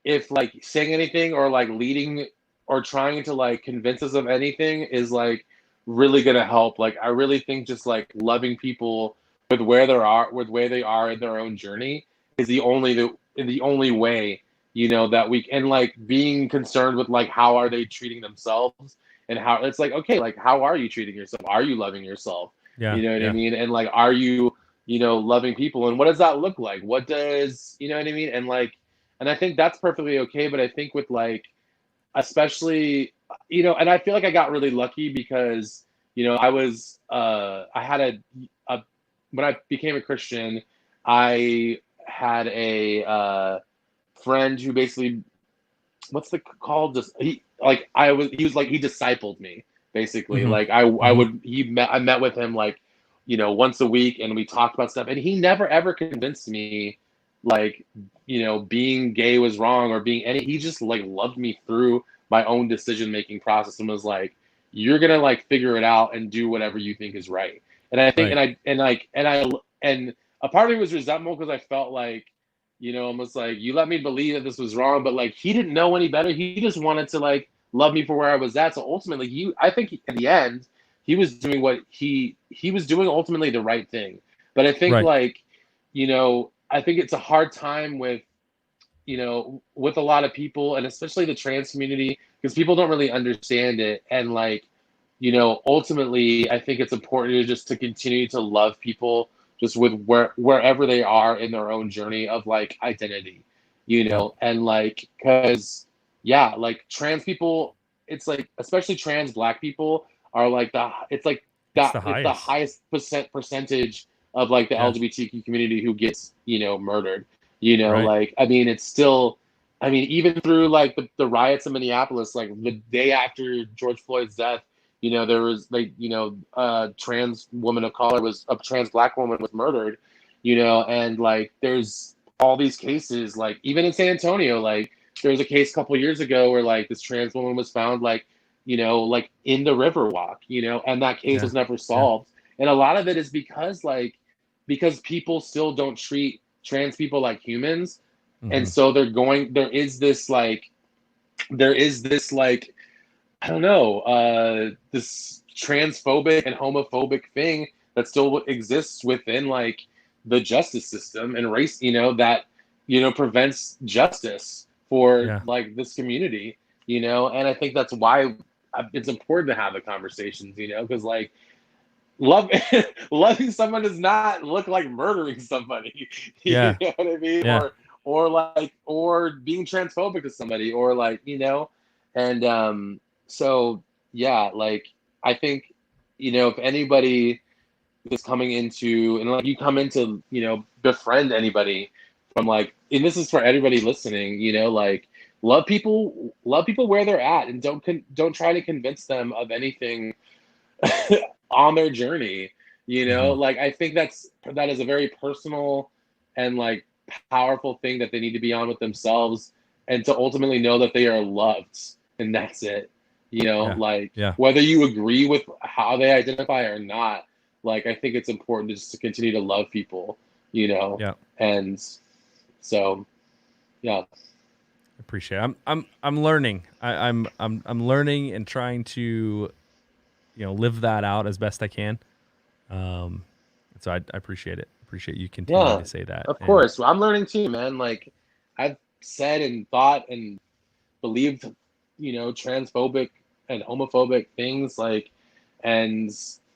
if like saying anything or like leading or trying to like convince us of anything is like really gonna help. Like I really think just like loving people with where they are in their own journey is the only way, you know, that we, and like being concerned with like how are they treating themselves, and how it's like, okay, like how are you treating yourself? Are you loving yourself? You know what I mean? And like, are you, you know, loving people, and what does that look like? What does, you know what I mean? And like, and I think that's perfectly okay. But I think with like, especially, you know, and I feel like I got really lucky because, you know, I had when I became a Christian, I had a friend who basically what's the called? Just he was like he discipled me basically. Mm-hmm. Like I Mm-hmm. would I met with him like once a week, and we talked about stuff, and he never ever convinced me like being gay was wrong or being any. He just like loved me through my own decision making process and was like, you're gonna like figure it out and do whatever you think is right. And I think Right. and a part of me was resentful because I felt like almost like you let me believe that this was wrong, but like he didn't know any better. He just wanted to like love me for where I was at. So ultimately, I think in the end, he was doing what he was doing ultimately the right thing. But I think Right. like, I think it's a hard time with with a lot of people, and especially the trans community, because people don't really understand it. And like, ultimately, I think it's important to just to continue to love people just with wherever they are in their own journey of like identity, Yeah. and like, because yeah, like trans people, it's like, especially trans Black people are like It's the it's the highest. highest percentage of like the Yeah. LGBTQ community who gets murdered. Right. Like, I mean, it's still, I mean, even through like the riots in Minneapolis, like the day after George Floyd's death, there was like, a trans woman of color a trans Black woman was murdered, and like there's all these cases, like even in San Antonio, like there was a case a couple years ago where like this trans woman was found like, like in the Riverwalk, and that case Yeah. was never Yeah. solved. And a lot of it is because people still don't treat trans people like humans. And Mm-hmm. so there is this like, I don't know, this transphobic and homophobic thing that still exists within like the justice system and race, that prevents justice for Yeah. like this community, and I think that's why it's important to have the conversations, because like love loving someone does not look like murdering somebody. You Yeah. know what I mean? Yeah. Or being transphobic to somebody, or like, and so yeah, like I think, if anybody is coming into, and like you come into, befriend anybody from like, and this is for everybody listening, like love people where they're at, and don't try to convince them of anything on their journey. Mm-hmm. Like I think that is a very personal and like powerful thing that they need to be on with themselves, and to ultimately know that they are loved, and that's it. Yeah. Like Yeah. whether you agree with how they identify or not, like I think it's important just to continue to love people, Yeah. and so yeah. Appreciate it. I'm learning. I'm learning and trying to live that out as best I can. Um, so I appreciate it. Appreciate you continuing Yeah, to say that. of And course. I'm learning too, man. Like I've said and thought and believed, transphobic and homophobic things, like, and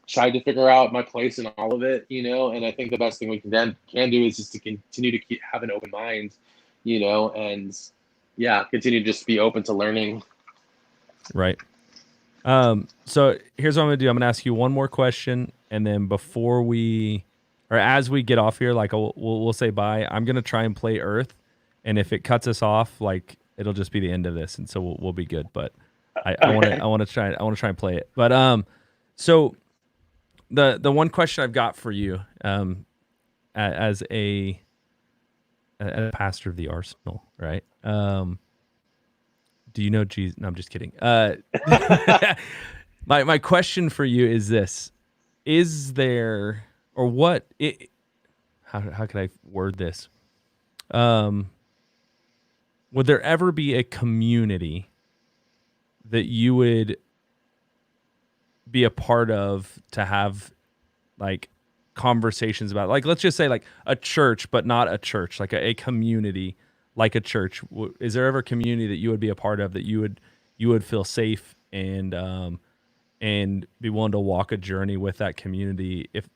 tried to figure out my place in all of it, and I think the best thing we can do is just to continue to have an open mind, and yeah, continue to just be open to learning. right. So here's what I'm gonna do. I'm gonna ask you one more question, and then before we, or as we get off here, like we'll say bye. I'm gonna try and play Earth, and if it cuts us off, like it'll just be the end of this, and so we'll be good. But Okay. I want to try and play it. But so the one question I've got for you, as a pastor of the Arsenal, right? Do you know Jesus? No, I'm just kidding. My question for you is this: is there, or what? How could I word this? Um, would there ever be a community that you would be a part of to have like conversations about? Like, let's just say like a church, but not a church, like a community, like a church. Is there ever a community that you would be a part of that you would feel safe and be willing to walk a journey with that community? If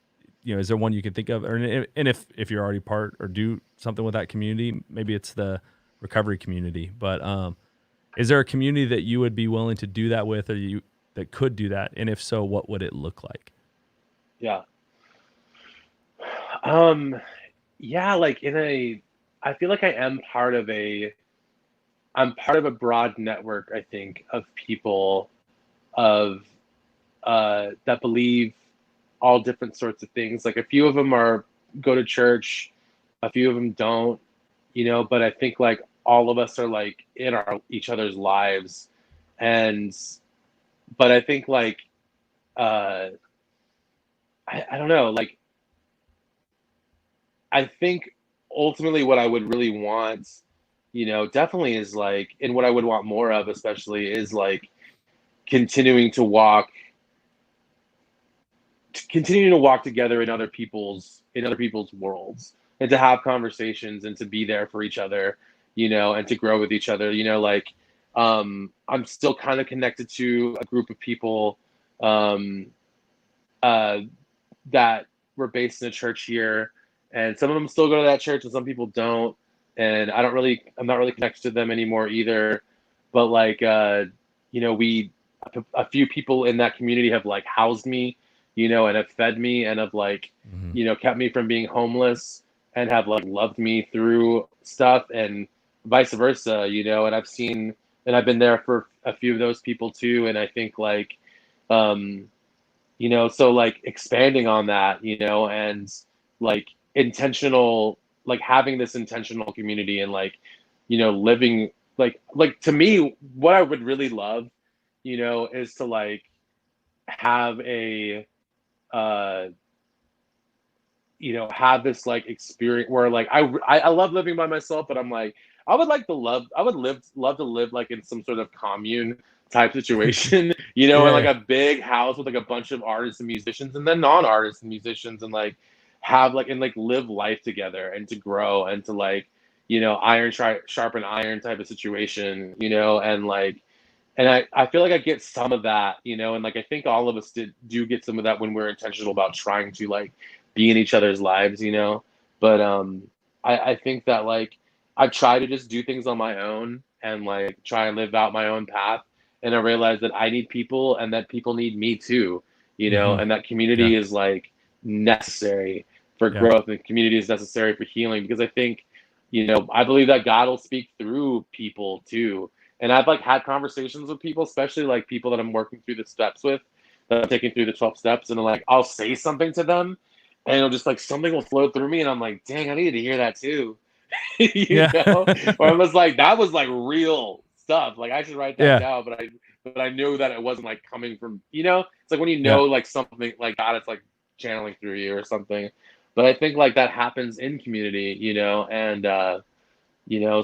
is there one you can think of, or and if you're already part or do something with that community, maybe it's the recovery community. But is there a community that you would be willing to do that with, or you that could do that, and if so, what would it look like? Yeah. Um, yeah, like I feel like I am part of I'm part of a broad network, I think, of people of that believe all different sorts of things. Like a few of them are go to church, a few of them don't, but I think like all of us are like in our each other's lives. And but I think like uh I don't know, like I think ultimately what I would really want, definitely is like, and what I would want more of especially is like continuing to walk continuing to walk together in other people's worlds, and to have conversations and to be there for each other, and to grow with each other, like I'm still kind of connected to a group of people um uh that were based in a church here, and some of them still go to that church and some people don't, and I'm not really connected to them anymore either. But like we a few people in that community have like housed me, and have fed me and have like Mm-hmm. kept me from being homeless, and have like loved me through stuff, and vice versa, and I've been there for a few of those people too. And I think like um so like expanding on that, and like intentional, like having this intentional community, and like living like to me what I would really love, is to like have a uh have this like experience where like I love living by myself, but I'm like I would love to live like in some sort of commune type situation, in like Yeah. a big house with like a bunch of artists and musicians and then non-artists and musicians, and like have like and like live life together and to grow and to like iron sharpen iron type of situation, and like and I feel like I get some of that, and like I think all of us do get some of that when we're intentional about trying to like be in each other's lives, But I think that like I've tried to just do things on my own and like try and live out my own path. And I realize that I need people and that people need me too, Mm-hmm. and that Yeah. community is like necessary for Yeah. growth, and community is necessary for healing, because I think, I believe that God will speak through people too. And I've like had conversations with people, especially like people that I'm working through the steps with, that I'm taking through the 12 steps, and like I'll say something to them, and it'll just like something will flow through me, and I'm like, dang, I needed to hear that too. Yeah. Or I was like, that was like real stuff. Like I should write that Yeah. down, but I knew that it wasn't like coming from, it's like when Yeah. like something like God, it's like channeling through you or something. But I think like that happens in community, and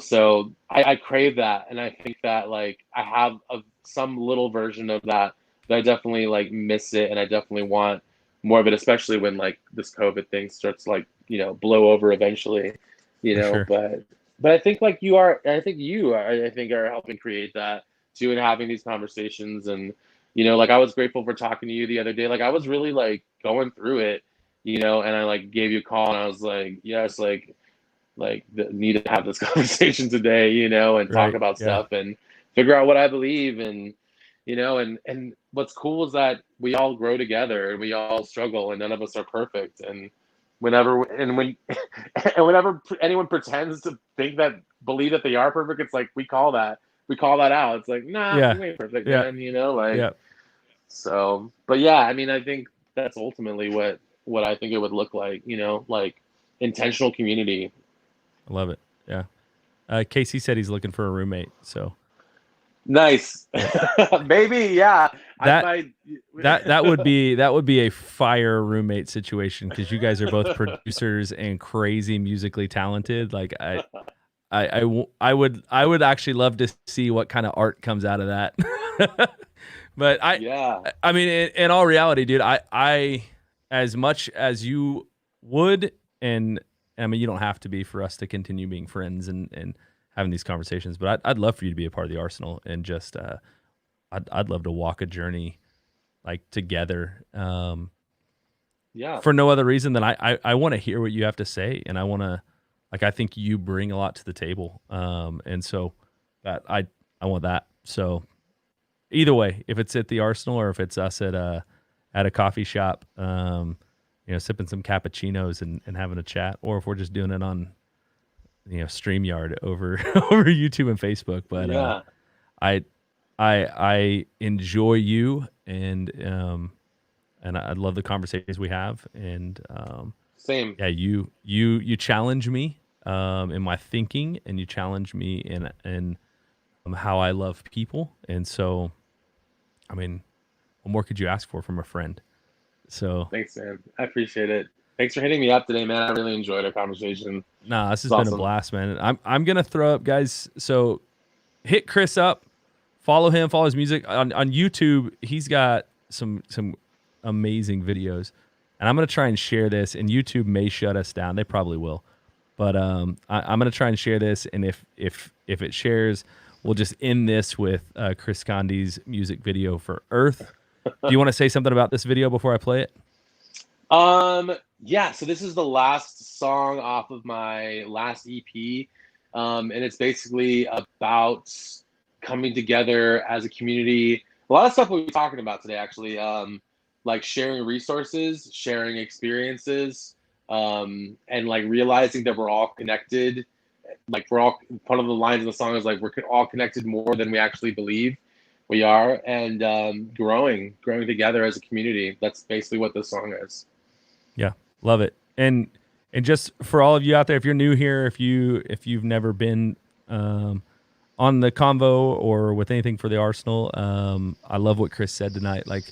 so I crave that, and I think that like I have some little version of that, but I definitely like miss it, and I definitely want more of it, especially when like this COVID thing starts like blow over eventually, For sure. but I think like you are, I think you are, I think are helping create that too, and having these conversations. And like I was grateful for talking to you the other day. Like I was really like going through it, and I like gave you a call, and I was like, yes, need to have this conversation today, and talk Right. about Yeah. stuff and figure out what I believe. And and what's cool is that we all grow together and we all struggle, and none of us are perfect. And when and whenever anyone pretends to believe that they are perfect, it's like we call that out. It's like, nah, Yeah. you ain't perfect, Yeah. man. Like, Yeah. so. But yeah, I mean, I think that's ultimately what I think it would look like. Like intentional community. I love it. Yeah. Casey said he's looking for a roommate. So Nice. yeah. Maybe, yeah. I That might. that would be a fire roommate situation, because you guys are both producers and crazy musically talented. Like I would actually love to see what kind of art comes out of that. But Yeah. I mean, in all reality, dude, I as much as you would, and I mean, you don't have to be for us to continue being friends and having these conversations, but I'd love for you to be a part of the Arsenal, and just I'd love to walk a journey like together, Yeah. for no other reason than I want to hear what you have to say, and I want to, like, I think you bring a lot to the table, and so that I want that. So either way, if it's at the Arsenal or if it's us at a coffee shop, sipping some cappuccinos and having a chat, or if we're just doing it on StreamYard over over YouTube and Facebook. But Yeah. I enjoy you, and I love the conversations we have, and Same. yeah, you challenge me in my thinking, and you challenge me in how I love people, and so, I mean, what more could you ask for from a friend? So Thanks, man. I appreciate it. Thanks for hitting me up today, man. I really enjoyed our conversation. nah, this has It's been a awesome. blast, man. I'm gonna throw up, guys. So hit Chris up, follow him, follow his music on YouTube. He's got some amazing videos, and I'm gonna try and share this. And YouTube may shut us down; they probably will. But I'm gonna try and share this, and if it shares, we'll just end this with Chris Conde's music video for Earth. Do you want to say something about this video before I play it? Yeah, so this is the last song off of my last EP. And it's basically about coming together as a community. A lot of stuff we'll be talking about today, actually. Like sharing resources, sharing experiences, and like realizing that we're all connected. Like we're all, one of the lines in the song is like, we're all connected more than we actually believe we are, and growing together as a community. That's basically what this song is. Yeah, love it. And just for all of you out there, if you're new here, if you've never been on the Convo or with anything for the Arsenal, I love what Chris said tonight. Like,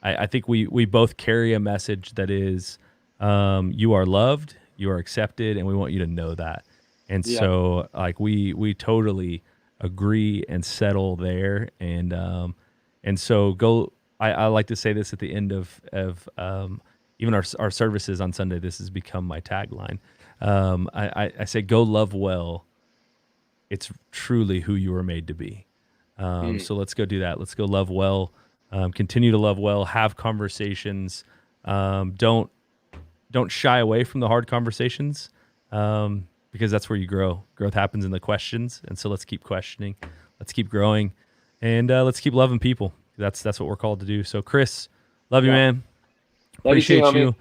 I think we both carry a message that is, you are loved, you are accepted, and we want you to know that. And so, like, we totally agree and settle there. And so go. I like to say this at the end of even our services on Sunday. This has become my tagline. I say, go love well. It's truly who you were made to be. So let's go do that. Let's go love well. Continue to love well. Have conversations. Don't shy away from the hard conversations, because that's where you grow. Growth happens in the questions, and so let's keep questioning. Let's keep growing, and let's keep loving people. That's what we're called to do. So, Chris, love you, man. Appreciate you.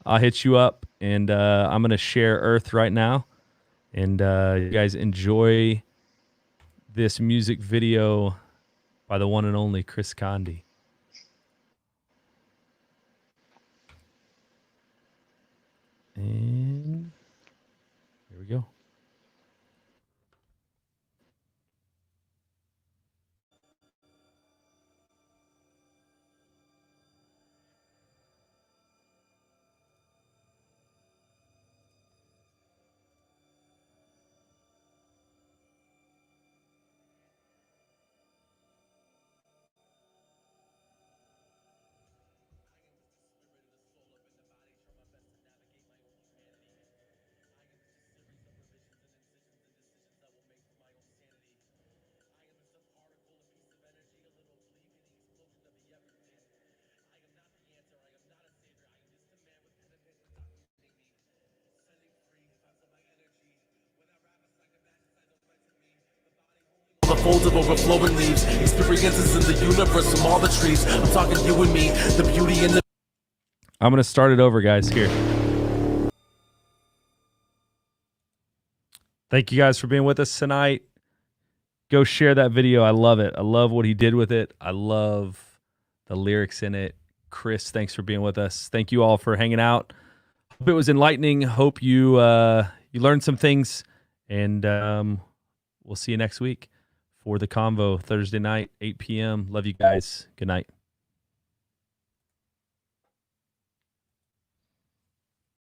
I'll hit you up, and I'm gonna share Earth right now, and you guys enjoy this music video by the one and only Chris Conde. And here we go. The folds of overflowing leaves, experiences in the universe from all the trees. I'm talking you and me, the beauty in the. I'm going to start it over, guys, here. Thank you guys for being with us tonight. Go share that video. I love it. I love what he did with it. I love the lyrics in it. Chris, thanks for being with us. Thank you all for hanging out. Hope it was enlightening. Hope you you learned some things, and we'll see you next week for the Convo Thursday night, 8 p.m. Love you guys. Good night.